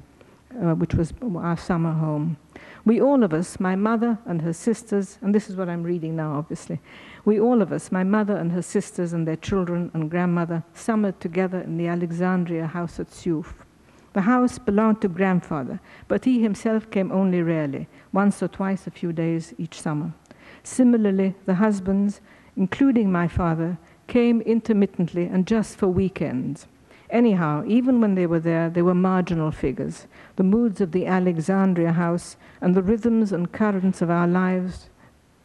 which was our summer home. We all of us, my mother and her sisters, and this is what I'm reading now, obviously. We all of us, my mother and her sisters and their children and grandmother, summered together in the Alexandria house at Siuf. The house belonged to grandfather, but he himself came only rarely, once or twice a few days each summer. Similarly, the husbands, including my father, came intermittently and just for weekends. Anyhow, even when they were marginal figures. The moods of the Alexandria house and the rhythms and currents of our lives,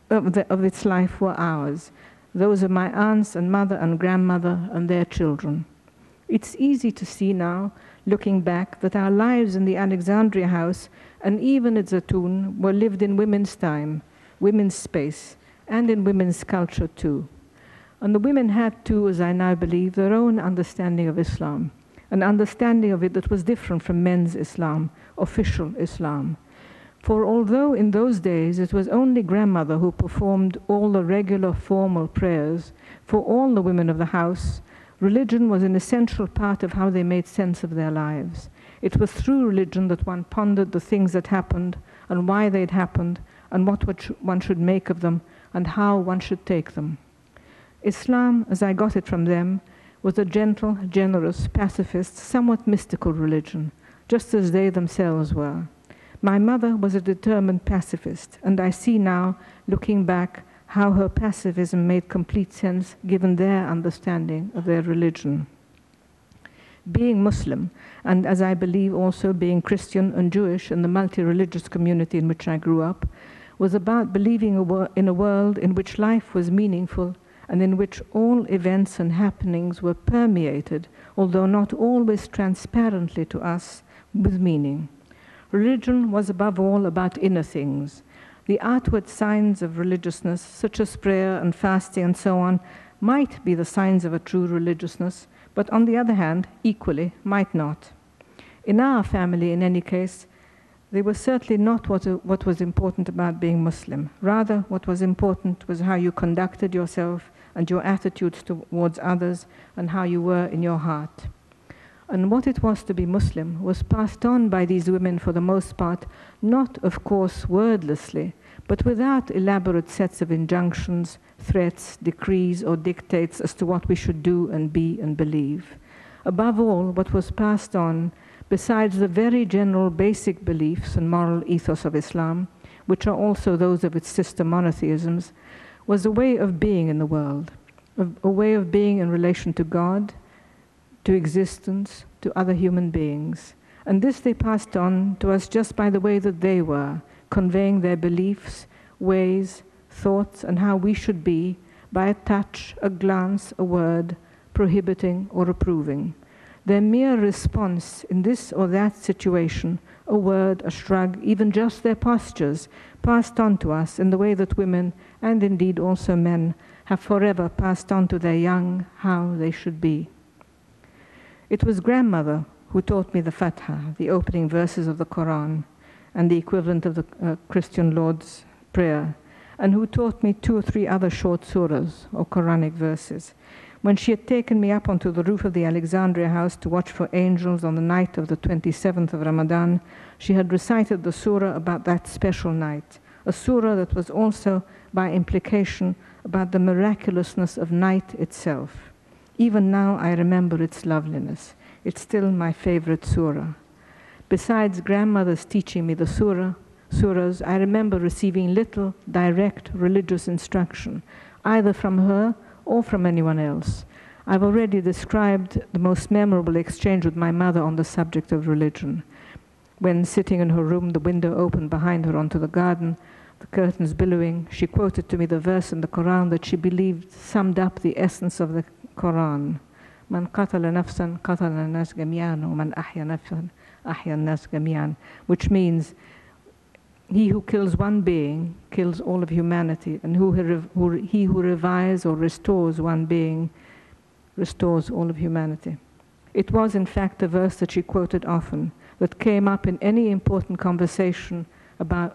of its life, were ours, those of my aunts and mother and grandmother and their children. It's easy to see now, looking back, that our lives in the Alexandria house and even at Zatun were lived in women's time, women's space, and in women's culture too. And the women had too, as I now believe, their own understanding of Islam, an understanding of it that was different from men's Islam, official Islam. For although in those days it was only grandmother who performed all the regular formal prayers, for all the women of the house, religion was an essential part of how they made sense of their lives. It was through religion that one pondered the things that happened and why they'd happened and what one should make of them and how one should take them. Islam, as I got it from them, was a gentle, generous, pacifist, somewhat mystical religion, just as they themselves were. My mother was a determined pacifist, and I see now, looking back, how her pacifism made complete sense given their understanding of their religion. being Muslim, and as I believe also being Christian and Jewish in the multi-religious community in which I grew up, was about believing in a world in which life was meaningful and in which all events and happenings were permeated, although not always transparently to us, with meaning. Religion was above all about inner things. The outward signs of religiousness, such as prayer and fasting and so on, might be the signs of a true religiousness, but on the other hand, equally, might not. In our family, in any case, they were certainly not what was important about being Muslim. Rather, what was important was how you conducted yourself and your attitudes towards others and how you were in your heart. And what it was to be Muslim was passed on by these women for the most part, not, of course, wordlessly, but without elaborate sets of injunctions, threats, decrees, or dictates as to what we should do and be and believe. Above all, what was passed on, besides the very general basic beliefs and moral ethos of Islam, which are also those of its sister monotheisms, was a way of being in the world, a way of being in relation to God, to existence, to other human beings. And this they passed on to us just by the way that they were, conveying their beliefs, ways, thoughts, and how we should be by a touch, a glance, a word, prohibiting or approving. Their mere response in this or that situation, a word, a shrug, even just their postures, passed on to us in the way that women, and indeed also men, have forever passed on to their young how they should be. It was grandmother who taught me the Fatiha, the opening verses of the Quran, and the equivalent of the Christian Lord's Prayer, and who taught me 2 or 3 other short surahs, or Quranic verses. When she had taken me up onto the roof of the Alexandria house to watch for angels on the night of the 27th of Ramadan, she had recited the surah about that special night, a surah that was also, by implication, about the miraculousness of night itself. Even now I remember its loveliness. It's still my favorite surah. Besides grandmother's teaching me the surahs, I remember receiving little direct religious instruction, either from her or from anyone else. I've already described the most memorable exchange with my mother on the subject of religion. When sitting in her room, the window opened behind her onto the garden, the curtains billowing, she quoted to me the verse in the Quran that she believed summed up the essence of the Quran. Man qatala nafsan qatala an-nas jami'an, wa man ahya nafsan ahya an-nas jami'an, which means he who kills one being kills all of humanity, and he who revives or restores one being restores all of humanity. It was, in fact, a verse that she quoted often, that came up in any important conversation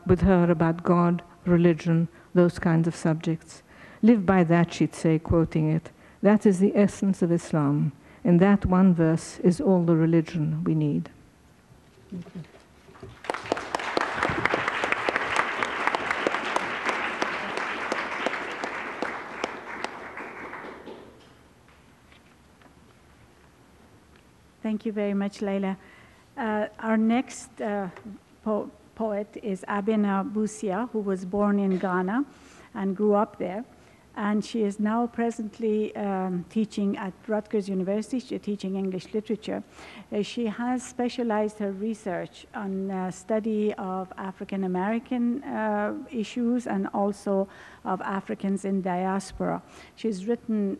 with her about God, religion, those kinds of subjects. Live by that, she'd say, quoting it. That is the essence of Islam. In that one verse is all the religion we need. Okay. Thank you very much, Leila. Our next poet is Abena Busia, who was born in Ghana and grew up there. And she is now presently teaching at Rutgers University. She's teaching English literature. She has specialized her research on study of African American issues and also of Africans in diaspora. She's written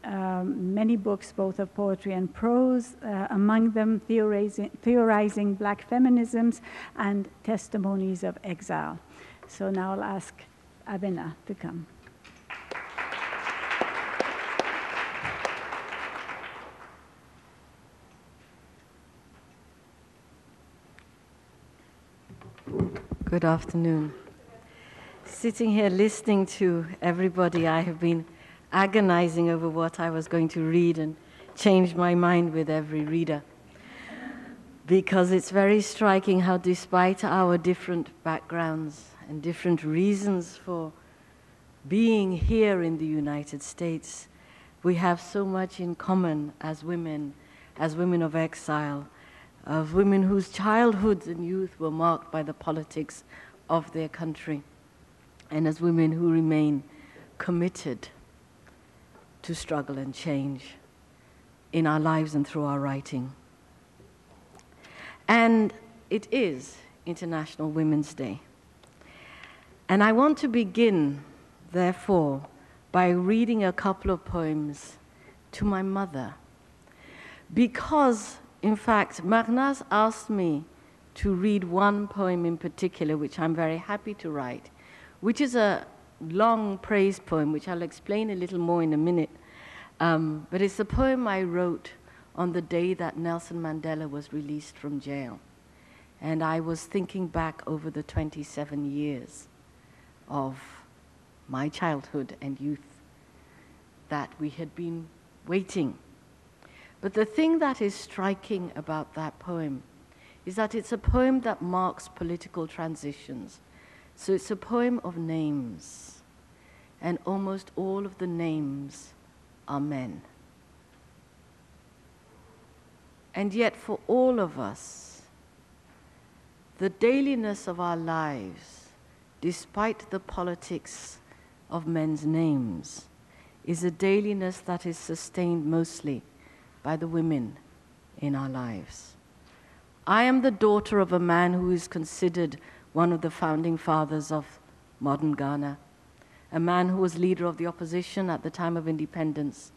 many books, both of poetry and prose, among them Theorizing Black Feminisms and Testimonies of Exile. So now I'll ask Abena to come. Good afternoon. Sitting here listening to everybody, I have been agonizing over what I was going to read and changed my mind with every reader. Because it's very striking how, despite our different backgrounds and different reasons for being here in the United States, we have so much in common as women of exile, of women whose childhoods and youth were marked by the politics of their country, and as women who remain committed to struggle and change in our lives and through our writing. And it is International Women's Day. And I want to begin, therefore, by reading a couple of poems to my mother. Because, in fact, Marnas asked me to read one poem in particular, which I'm very happy to write, which is a long praise poem, which I'll explain a little more in a minute. But it's a poem I wrote on the day that Nelson Mandela was released from jail. And I was thinking back over the 27 years of my childhood and youth that we had been waiting. But the thing that is striking about that poem is that it's a poem that marks political transitions. So it's a poem of names, and almost all of the names are men. And yet for all of us, the dailiness of our lives, despite the politics of men's names, is a dailiness that is sustained mostly by the women in our lives. I am the daughter of a man who is considered one of the founding fathers of modern Ghana, a man who was leader of the opposition at the time of independence,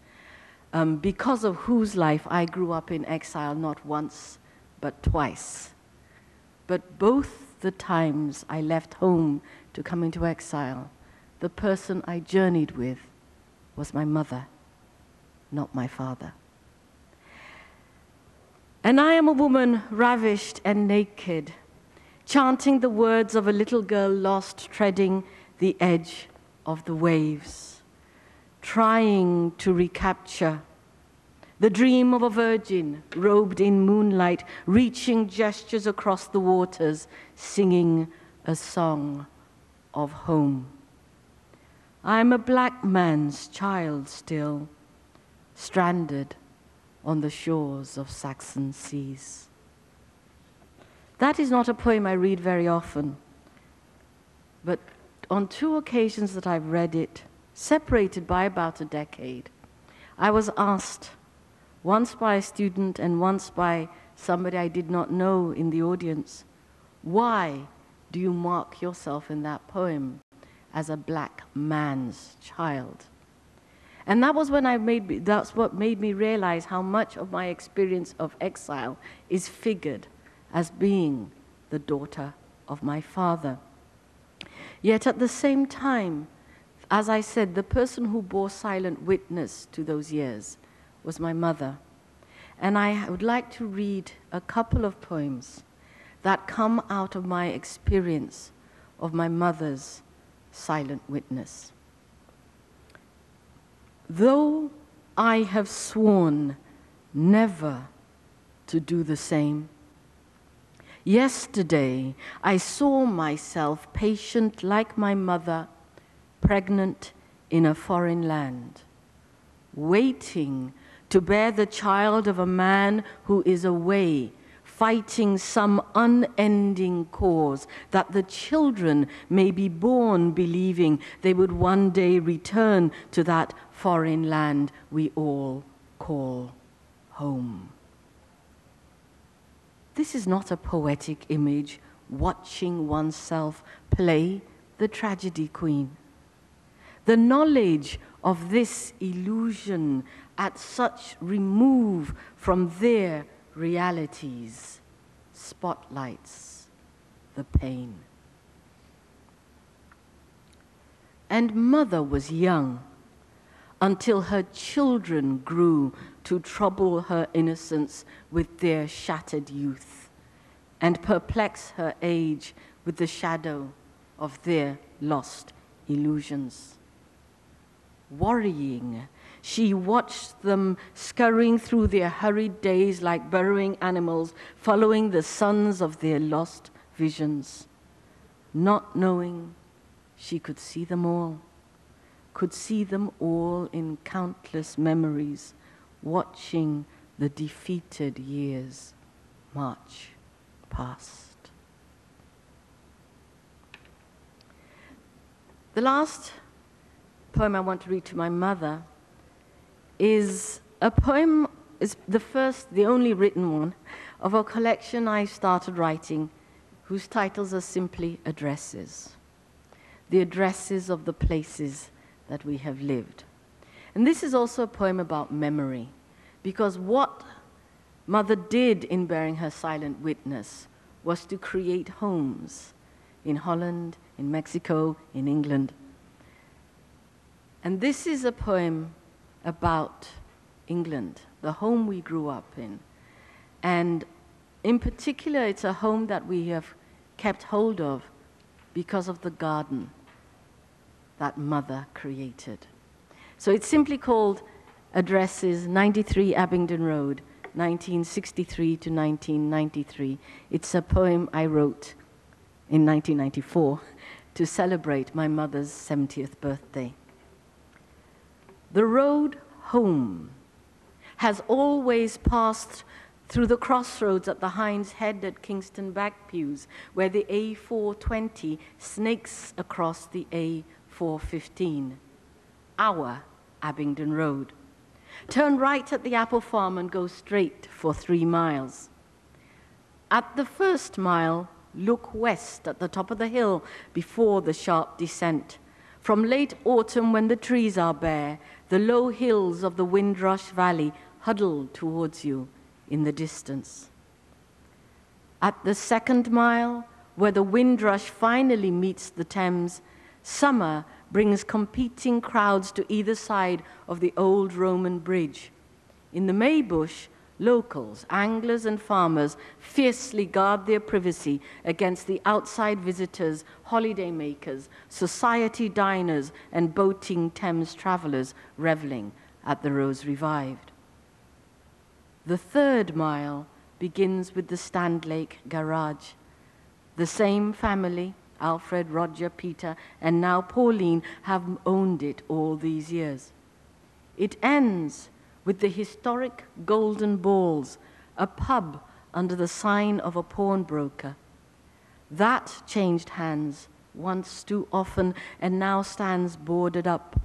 because of whose life I grew up in exile not once, but twice. But both the times I left home to come into exile, the person I journeyed with was my mother, not my father. And I am a woman ravished and naked, chanting the words of a little girl lost, treading the edge of the waves, trying to recapture the dream of a virgin robed in moonlight, reaching gestures across the waters, singing a song of home. I am a black man's child still, stranded on the shores of Saxon seas. That is not a poem I read very often, but on 2 occasions that I've read it, separated by about a decade, I was asked, once by a student and once by somebody I did not know in the audience, why do you mark yourself in that poem as a black man's child? And that was when that's what made me realize how much of my experience of exile is figured as being the daughter of my father. Yet at the same time, as I said, the person who bore silent witness to those years was my mother. And I would like to read a couple of poems that come out of my experience of my mother's silent witness. Though I have sworn never to do the same, yesterday I saw myself patient like my mother, pregnant in a foreign land, waiting to bear the child of a man who is away, fighting some unending cause, that the children may be born believing they would one day return to that foreign land we all call home. This is not a poetic image, watching oneself play the tragedy queen. The knowledge of this illusion at such remove from their realities spotlights the pain. And mother was young until her children grew to trouble her innocence with their shattered youth and perplex her age with the shadow of their lost illusions. Worrying, she watched them scurrying through their hurried days like burrowing animals, following the suns of their lost visions, not knowing she could see them all in countless memories, watching the defeated years march past. The last poem I want to read to my mother is a poem, is the only written one, of a collection I started writing, whose titles are simply addresses. The addresses of the places that we have lived. And this is also a poem about memory, because what Mother did in bearing her silent witness was to create homes in Holland, in Mexico, in England. And this is a poem about England, the home we grew up in. And in particular, it's a home that we have kept hold of because of the garden that Mother created. So it's simply called Addresses, 93 Abingdon Road, 1963 to 1993. It's a poem I wrote in 1994 to celebrate my mother's 70th birthday. The road home has always passed through the crossroads at the Hind's Head at Kingston Backpews, where the A420 snakes across the A415, our Abingdon Road. Turn right at the apple farm and go straight for 3 miles. At the first mile, look west at the top of the hill before the sharp descent. From late autumn, when the trees are bare, the low hills of the Windrush Valley huddle towards you in the distance. At the second mile, where the Windrush finally meets the Thames, summer brings competing crowds to either side of the old Roman bridge. In the Maybush, locals, anglers and farmers fiercely guard their privacy against the outside visitors, holiday makers, society diners, and boating Thames travelers reveling at the Rose Revived. The third mile begins with the Standlake Garage. The same family, Alfred, Roger, Peter, and now Pauline, have owned it all these years. It ends with the historic Golden Balls, a pub under the sign of a pawnbroker. That changed hands once too often and now stands boarded up,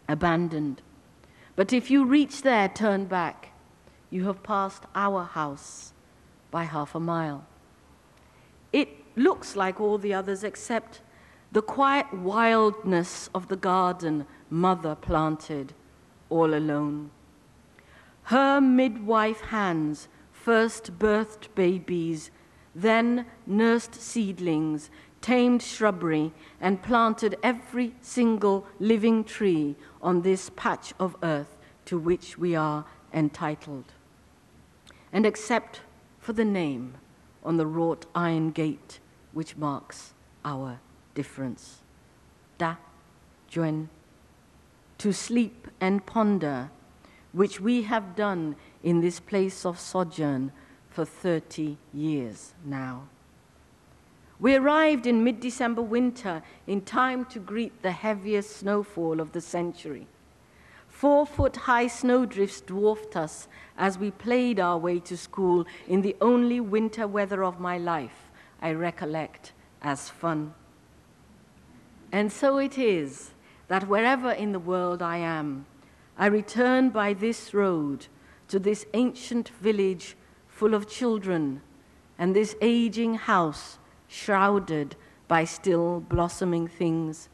abandoned. But if you reach there, turn back. You have passed our house by half a mile. It looks like all the others except the quiet wildness of the garden Mother planted all alone. Her midwife hands first birthed babies, then nursed seedlings, tamed shrubbery, and planted every single living tree on this patch of earth to which we are entitled. And except for the name on the wrought iron gate which marks our difference. Da, Juen, to sleep and ponder, which we have done in this place of sojourn for 30 years now. We arrived in mid-December winter in time to greet the heaviest snowfall of the century. 4-foot-high snowdrifts dwarfed us as we played our way to school in the only winter weather of my life I recollect as fun. And so it is that wherever in the world I am, I return by this road to this ancient village full of children and this aging house shrouded by still blossoming things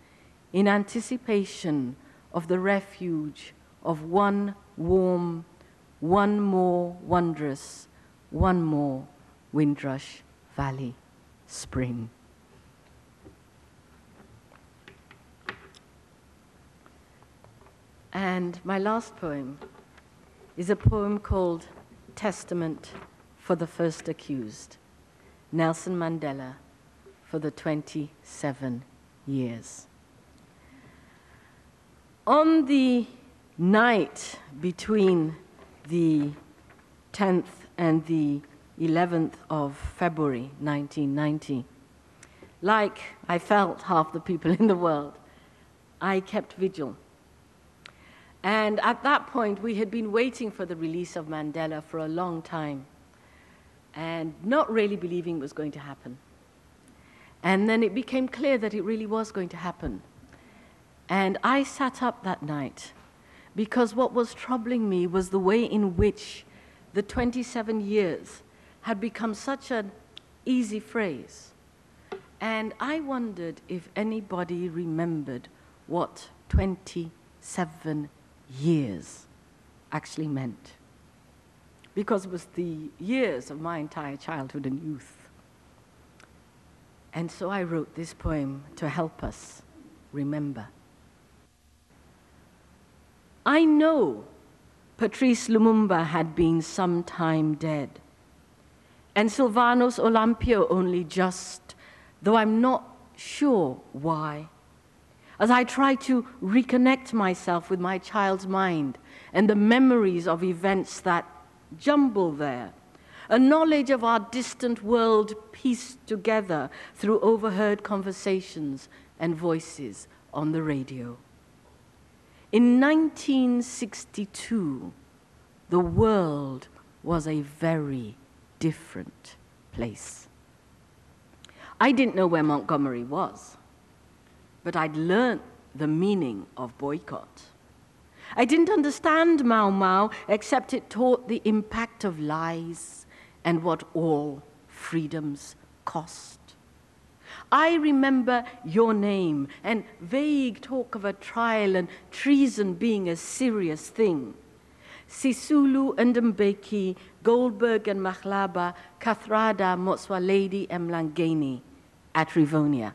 in anticipation of the refuge of one warm, one more wondrous, one more Windrush Valley spring. And my last poem is a poem called Testament for the First Accused, Nelson Mandela, for the 27 years. On the night between the 10th and the 11th of February 1990, like I felt half the people in the world, I kept vigil. And at that point, we had been waiting for the release of Mandela for a long time and not really believing it was going to happen. And then it became clear that it really was going to happen. And I sat up that night because what was troubling me was the way in which the 27 years had become such an easy phrase. And I wondered if anybody remembered what 27 years actually meant. Because it was the years of my entire childhood and youth. And so I wrote this poem to help us remember. I know Patrice Lumumba had been some time dead, and Sylvanos Olympio only just, though I'm not sure why. As I try to reconnect myself with my child's mind and the memories of events that jumble there, a knowledge of our distant world pieced together through overheard conversations and voices on the radio. In 1962, the world was a very different place. I didn't know where Montgomery was, but I'd learned the meaning of boycott. I didn't understand Mau Mau, except it taught the impact of lies and what all freedoms cost. I remember your name and vague talk of a trial and treason being a serious thing. Sisulu and Mbeki, Goldberg and Mahlaba, Kathrada, Motsoaledi, and Mlangeni at Rivonia.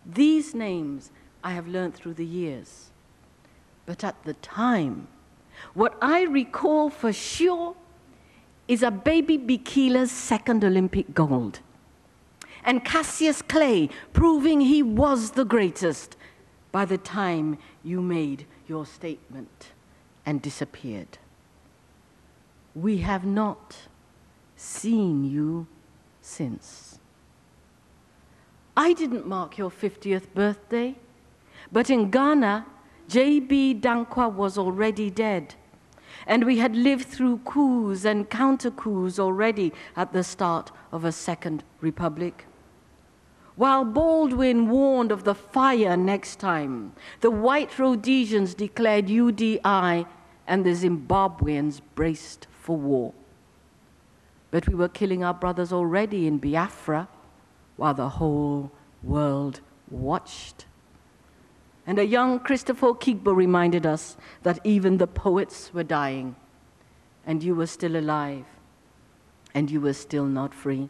These names I have learned through the years. But at the time, what I recall for sure is a baby Bikila's second Olympic gold. And Cassius Clay proving he was the greatest by the time you made your statement and disappeared. We have not seen you since. I didn't mark your 50th birthday, but in Ghana, J.B. Dankwa was already dead, and we had lived through coups and counter-coups already at the start of a second republic. While Baldwin warned of the fire next time, the white Rhodesians declared UDI and the Zimbabweans braced for war. But we were killing our brothers already in Biafra while the whole world watched. And a young Christopher Kigbo reminded us that even the poets were dying, and you were still alive, and you were still not free.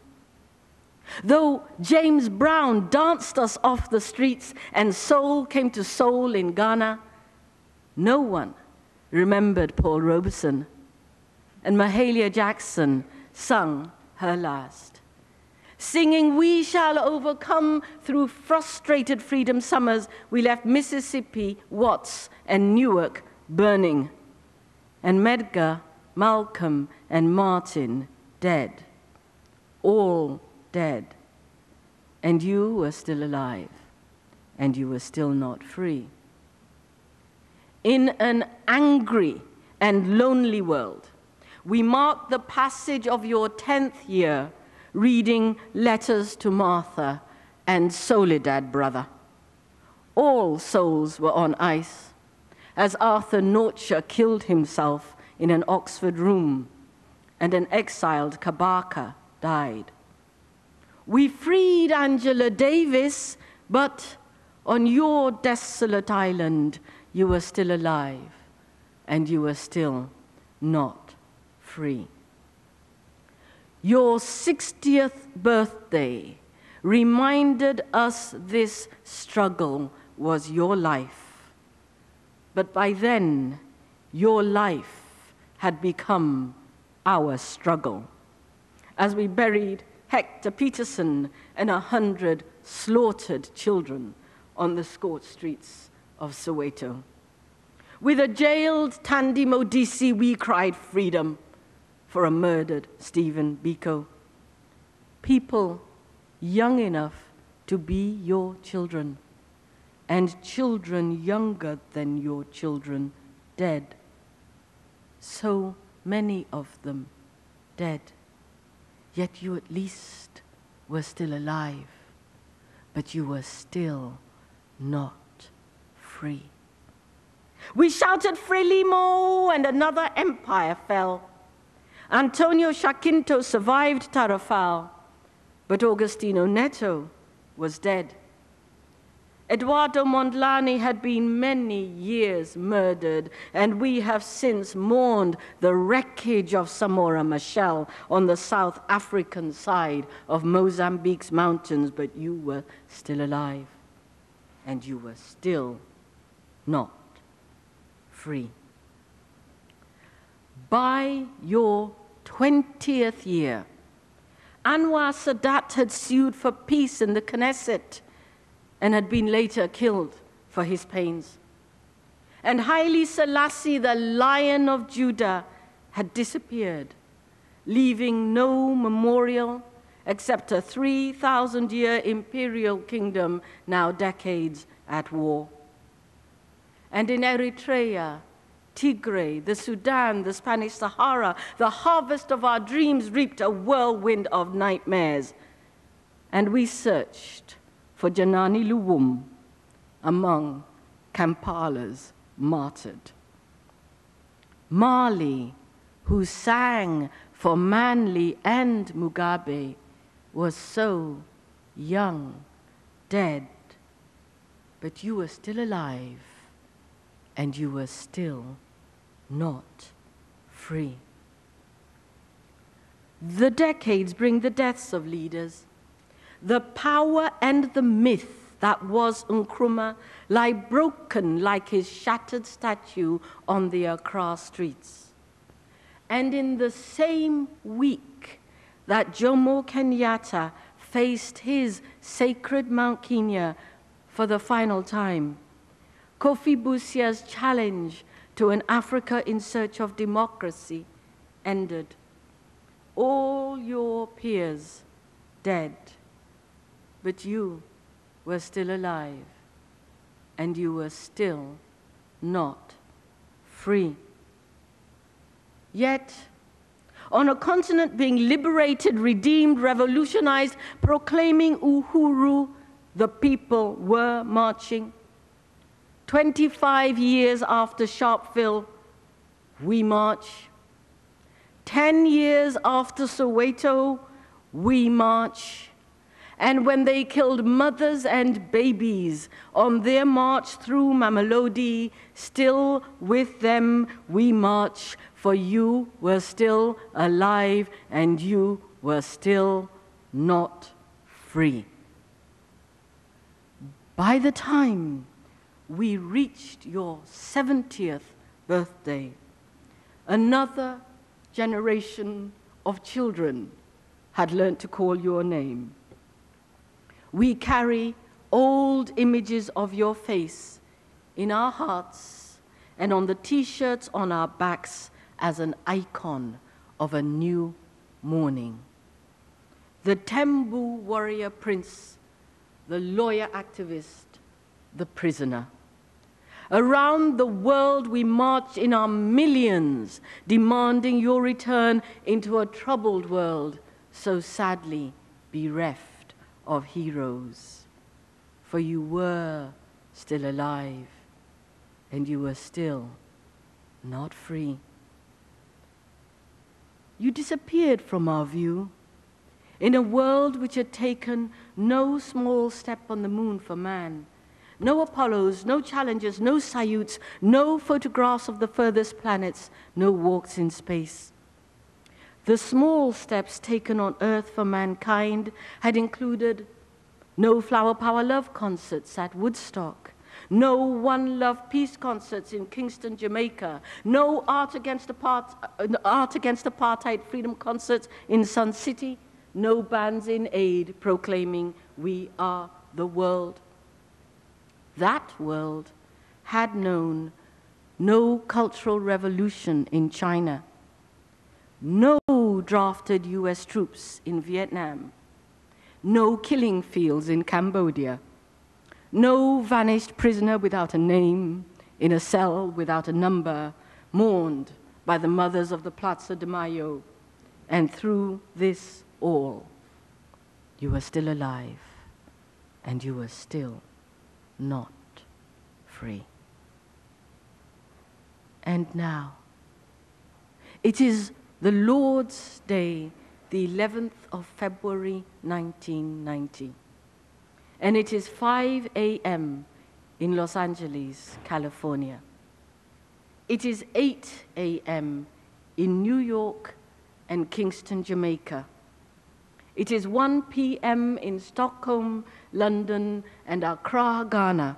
Though James Brown danced us off the streets and soul came to soul in Ghana, no one remembered Paul Robeson, and Mahalia Jackson sung her last. Singing, "We shall overcome," through frustrated freedom summers, we left Mississippi, Watts, and Newark burning, and Medgar, Malcolm, and Martin dead, all dead, and you were still alive, and you were still not free. In an angry and lonely world, we mark the passage of your 10th year reading Letters to Martha and Soledad Brother. All souls were on ice as Arthur Notcher killed himself in an Oxford room and an exiled Kabaka died. We freed Angela Davis, but on your desolate island, you were still alive and you were still not free. Your 60th birthday reminded us this struggle was your life. But by then, your life had become our struggle. As we buried Hector Peterson and 100 slaughtered children on the scorched streets of Soweto. With a jailed Thandi Modise, we cried freedom for a murdered Stephen Biko. People young enough to be your children, and children younger than your children dead. So many of them dead. Yet you at least were still alive, but you were still not free. We shouted Frelimo, and another empire fell. Antonio Jacinto survived Tarrafal, but Agostinho Neto was dead. Eduardo Mondlane had been many years murdered, and we have since mourned the wreckage of Samora Machel on the South African side of Mozambique's mountains, but you were still alive, and you were still not free. By your 20th year, Anwar Sadat had sued for peace in the Knesset and had been later killed for his pains. And Haile Selassie, the Lion of Judah, had disappeared, leaving no memorial except a 3,000-year imperial kingdom now decades at war. And in Eritrea, Tigray, the Sudan, the Spanish Sahara, the harvest of our dreams reaped a whirlwind of nightmares. And we searched for Janani Luwum among Kampala's martyred. Mali, who sang for Manly and Mugabe, was so young, dead, but you were still alive, and you were still not free. The decades bring the deaths of leaders. The power and the myth that was Nkrumah lie broken like his shattered statue on the Accra streets. And in the same week that Jomo Kenyatta faced his sacred Mount Kenya for the final time, Kofi Busia's challenge to an Africa in search of democracy ended. All your peers dead, but you were still alive, and you were still not free. Yet, on a continent being liberated, redeemed, revolutionized, proclaiming Uhuru, the people were marching. 25 years after Sharpeville, we march. 10 years after Soweto, we march. And when they killed mothers and babies on their march through Mamelodi, still with them we march, for you were still alive and you were still not free. By the time we reached your 70th birthday, another generation of children had learned to call your name. We carry old images of your face in our hearts and on the T-shirts on our backs as an icon of a new morning. The Tembu warrior prince, the lawyer activist, the prisoner. Around the world we march in our millions, demanding your return into a troubled world so sadly bereft of heroes. For you were still alive, and you were still not free. You disappeared from our view in a world which had taken no small step on the moon for man. No Apollos, no Challengers, no Soyuz, no photographs of the furthest planets, no walks in space. The small steps taken on Earth for mankind had included no Flower Power Love concerts at Woodstock, no One Love Peace concerts in Kingston, Jamaica, no Art Against Apartheid Freedom concerts in Sun City, no bands in aid proclaiming we are the world. That world had known no cultural revolution in China, no drafted US troops in Vietnam, no killing fields in Cambodia, no vanished prisoner without a name in a cell without a number, mourned by the mothers of the Plaza de Mayo. And through this all, you were still alive, and you were still not free. And now, it is the Lord's Day, the 11th of February, 1990. And it is 5 a.m. in Los Angeles, California. It is 8 a.m. in New York and Kingston, Jamaica. It is 1 p.m. in Stockholm, London, and Accra, Ghana.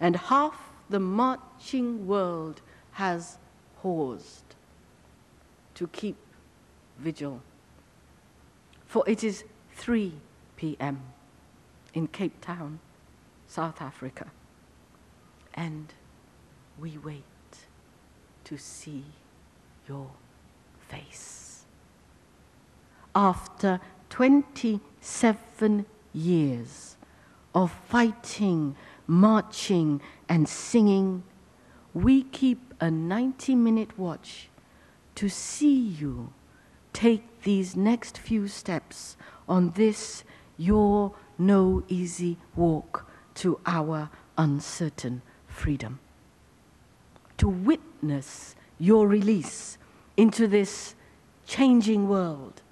And half the marching world has paused to keep vigil. For it is 3 p.m. in Cape Town, South Africa. And we wait to see your face. After 27 years of fighting, marching, and singing, we keep a 90-minute watch to see you take these next few steps on this, your no easy walk to our uncertain freedom. To witness your release into this changing world,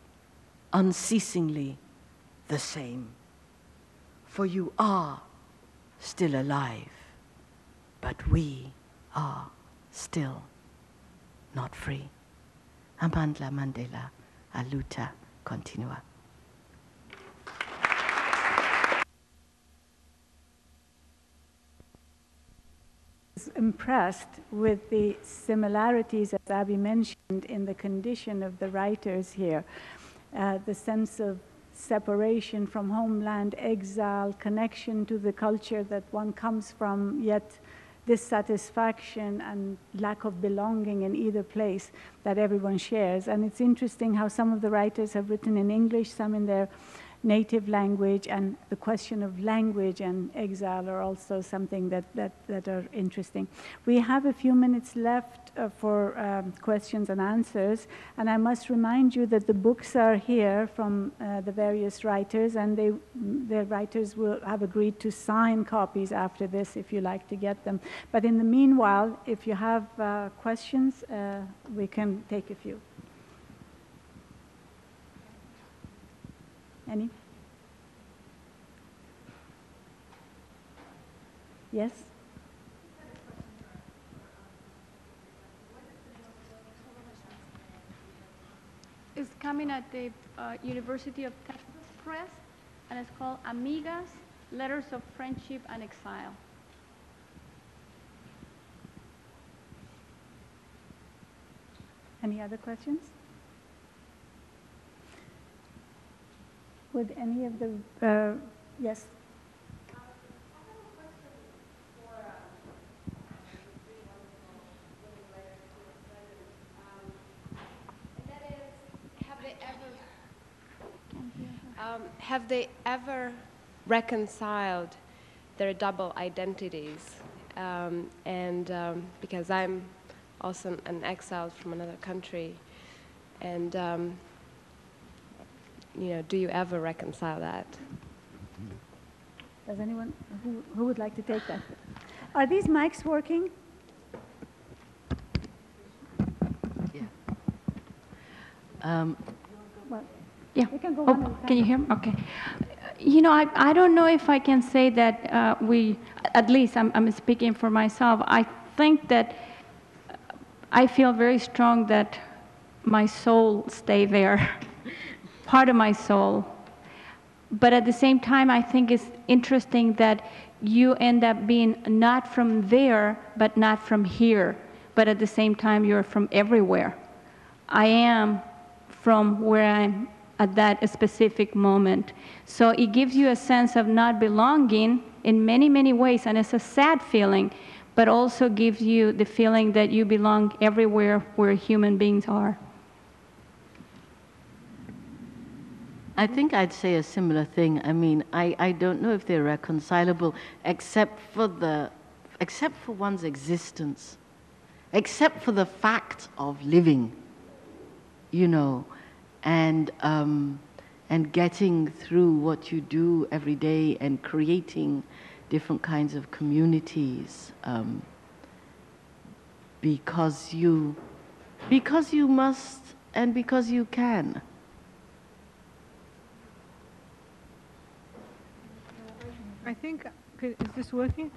unceasingly the same. For you are still alive, but we are still not free. Amandla Mandela, a luta continua. Impressed with the similarities, as Abby mentioned, in the condition of the writers here. The sense of separation from homeland, exile, connection to the culture that one comes from, yet dissatisfaction and lack of belonging in either place that everyone shares. And it's interesting how some of the writers have written in English, some in their native language, and the question of language and exile are also something that are interesting. We have a few minutes left for questions and answers, and I must remind you that the books are here from the various writers, and the writers will have agreed to sign copies after this if you like to get them. But in the meanwhile, if you have questions, we can take a few. Any? Yes? It's coming at the University of Texas Press, and it's called Amigas, Letters of Friendship and Exile. Any other questions? Would any of the, yes? Have they ever reconciled their double identities? Because I'm also an exile from another country, and do you ever reconcile that? Does anyone, who would like to take that? Are these mics working? Yeah. Well, Yeah. we can go Oh, one at a time. can you hear me? Okay. I don't know if I can say that at least I'm speaking for myself. I think that I feel very strong that my soul stay there, part of my soul. But at the same time, I think it's interesting that you end up being not from there, but not from here. But at the same time, you're from everywhere. I am from where I'm at that specific moment. So it gives you a sense of not belonging in many, many ways, and it's a sad feeling, but also gives you the feeling that you belong everywhere where human beings are. I think I'd say a similar thing. I mean, I don't know if they're reconcilable except for one's existence, except for the fact of living, and getting through what you do every day and creating different kinds of communities, because you must and because you can. I think, is this working?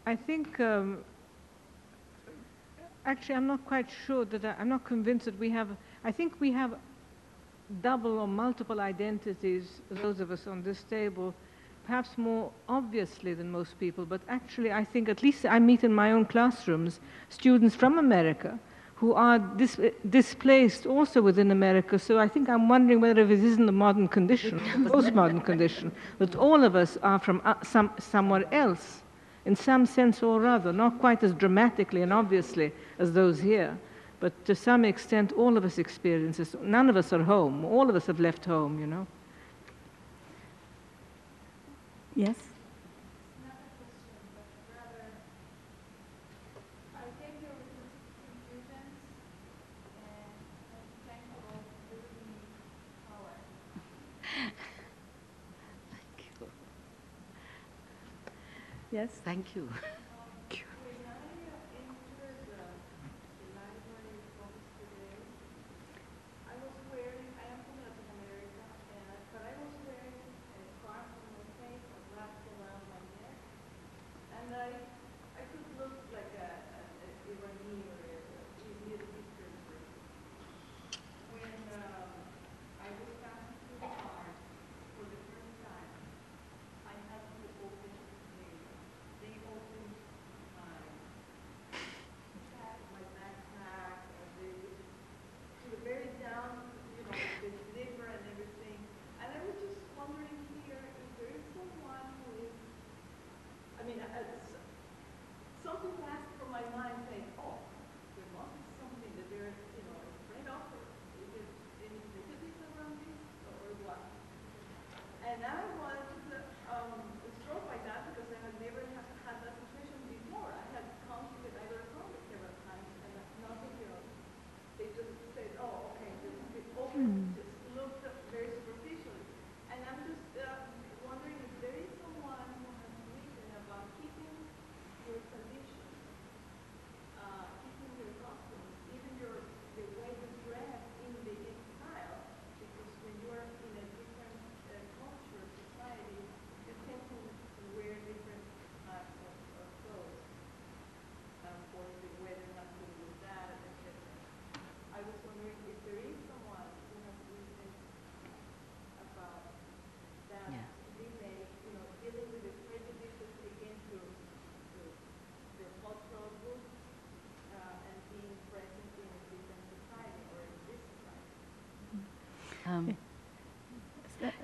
I think, actually I'm not quite sure that, I'm not convinced that we have, I think we have double or multiple identities, those of us on this table, perhaps more obviously than most people, but actually I think, at least I meet in my own classrooms, students from America who are displaced also within America. So I think I'm wondering whether if it isn't a modern condition, a postmodern condition, that all of us are from somewhere else, in some sense or other, not quite as dramatically and obviously as those here, but to some extent all of us experience this. None of us are home. All of us have left home, you know. Yes? Yes? Thank you.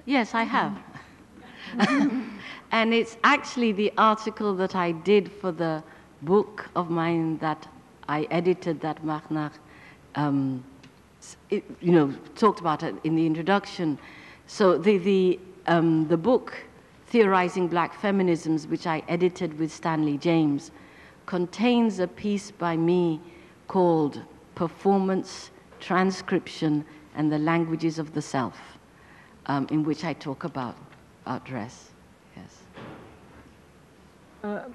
Yes, I have. And it's actually the article that I did for the book of mine that I edited, that Marjorie, talked about it in the introduction. So the book, Theorizing Black Feminisms, which I edited with Stanley James, contains a piece by me called Performance, Transcription, and the Languages of the Self, in which I talk about dress. Yes.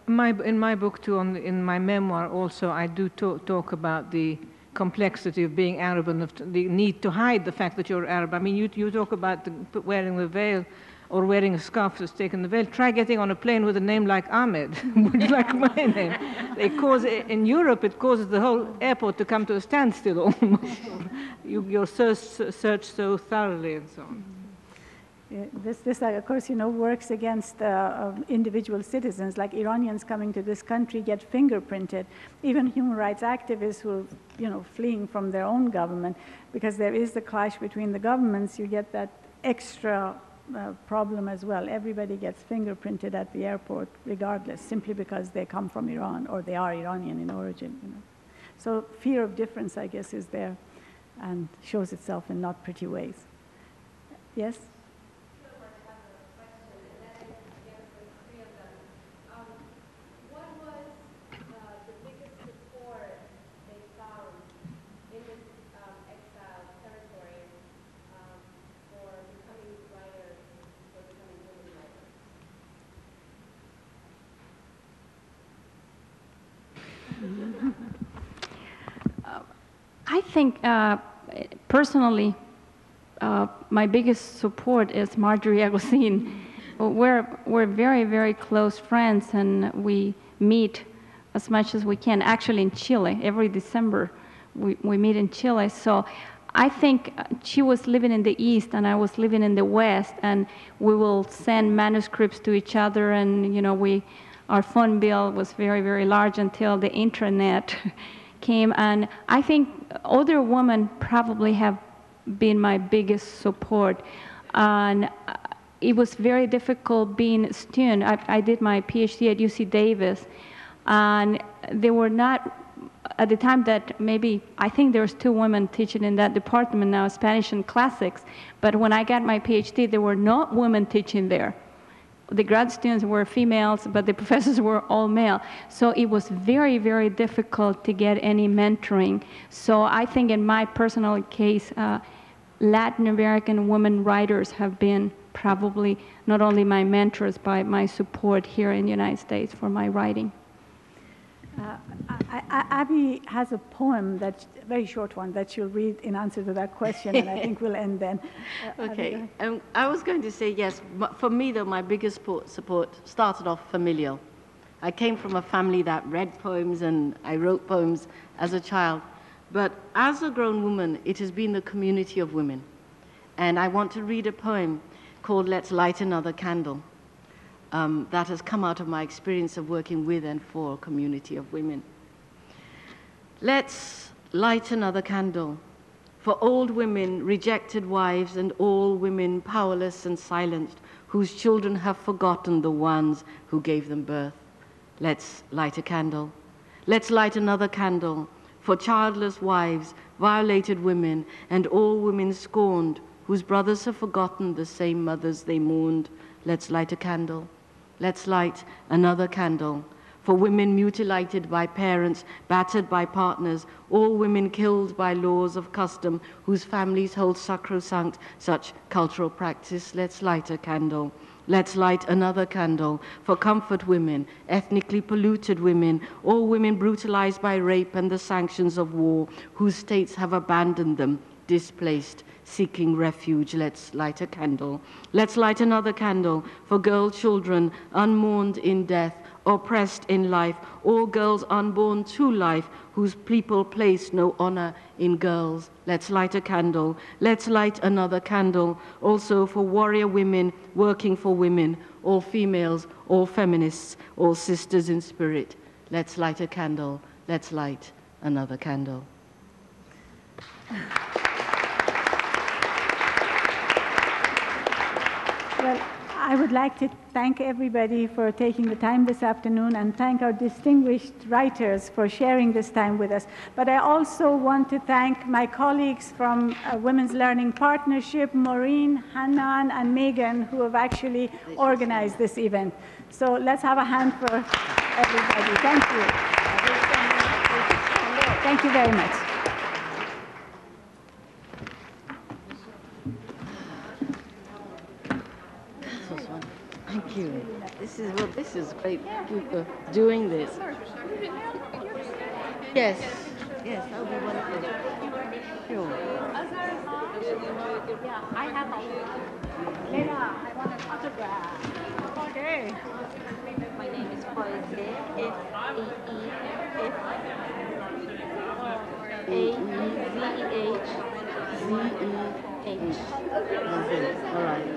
In my book too, in my memoir also, I do talk about the complexity of being Arab and the need to hide the fact that you're Arab. I mean, you talk about wearing the veil or wearing a scarf that's taken the veil. Try getting on a plane with a name like Ahmed, like my name. In Europe, it causes the whole airport to come to a standstill almost. You're searched so thoroughly and so on. This, of course, works against individual citizens, like Iranians coming to this country get fingerprinted. Even human rights activists who are, fleeing from their own government, because there is the clash between the governments, you get that extra problem as well. Everybody gets fingerprinted at the airport regardless, simply because they come from Iran or they are Iranian in origin. So fear of difference, I guess, is there and shows itself in not pretty ways. Yes? I think personally, my biggest support is Marjorie Letter. We're very, very close friends, and we meet as much as we can. Actually, in Chile, every December, we meet in Chile. So I think she was living in the East, and I was living in the West, and we will send manuscripts to each other, and our phone bill was very, very large until the internet came. And I think other women probably have been my biggest support. And it was very difficult being a student. I did my PhD at UC Davis, and there were not, at the time that maybe, I think there's 2 women teaching in that department now, Spanish and classics, but when I got my PhD, there were no women teaching there. The grad students were females, but the professors were all male. So it was very, very difficult to get any mentoring. So I think in my personal case, Latin American women writers have been probably not only my mentors, but my support here in the United States for my writing. Abby has a poem, that's a very short one, that she'll read in answer to that question, and I think we'll end then. Okay, I was going to say yes. For me, though, my biggest support started off familial. I came from a family that read poems, and I wrote poems as a child. But as a grown woman, it has been the community of women. And I want to read a poem called Let's Light Another Candle. That has come out of my experience of working with and for a community of women. Let's light another candle for old women, rejected wives, and all women powerless and silenced, whose children have forgotten the ones who gave them birth. Let's light a candle. Let's light another candle for childless wives, violated women, and all women scorned, whose brothers have forgotten the same mothers they mourned. Let's light a candle. Let's light another candle for women mutilated by parents, battered by partners, all women killed by laws of custom, whose families hold sacrosanct such cultural practice. Let's light a candle. Let's light another candle for comfort women, ethnically polluted women, all women brutalized by rape and the sanctions of war, whose states have abandoned them, displaced, seeking refuge. Let's light a candle. Let's light another candle for girl children unmourned in death, oppressed in life, all girls unborn to life, whose people place no honor in girls. Let's light a candle. Let's light another candle also for warrior women working for women, all females, all feminists, all sisters in spirit. Let's light a candle. Let's light another candle. Well, I would like to thank everybody for taking the time this afternoon, and thank our distinguished writers for sharing this time with us. But I also want to thank my colleagues from Women's Learning Partnership, Maureen, Hanan, and Megan, who have actually organized this event. So let's have a hand for everybody. Thank you. Thank you very much. Thank you. This is great for doing this. Yes, yes, that would be wonderful. Sure. Yeah, I have a Lena, I want an autograph. Okay. My name is Poise, F-E-E-F-A-Z-E-H. All right.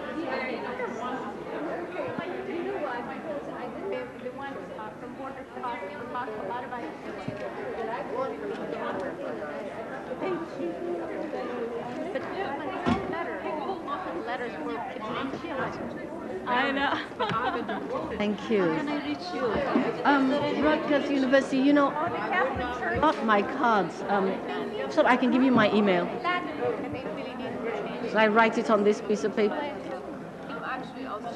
The ones from Border Cross, they were talking a lot about it. Thank you. But when it's all letters, often letters were people in Chile. I know. Thank you. Can I reach you? Rutgers University, you know, not my cards, so I can give you my email. So I write it on this piece of paper. Actually, also,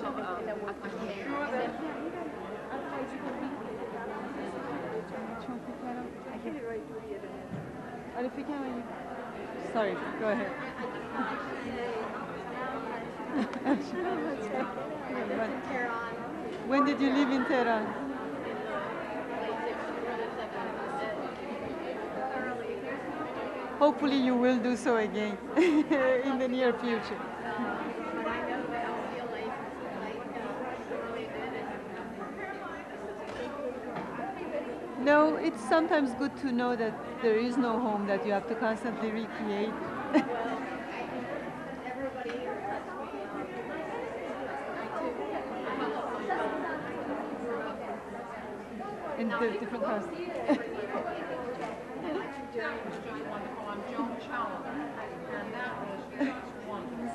Sorry, go ahead. When did you live in Tehran? hopefully you will do so again in the near future. No, it's sometimes good to know that there is no home that you have to constantly recreate. In the different countries.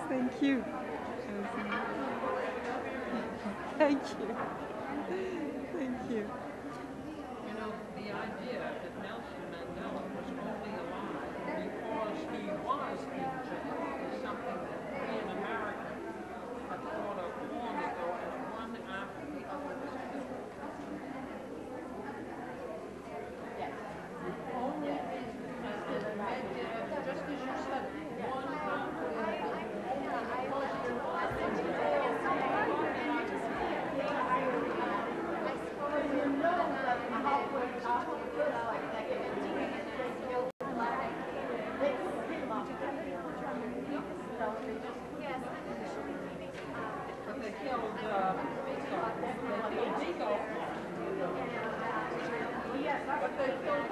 Thank you. Thank you. Thank you. You know, the idea that Nelson Mandela was only alive because he was in jail is something that we in America have thought of long ago as one after the other was killed. Yes. Only just as you said, one after the other. But they killed Nico. Yes, but they killed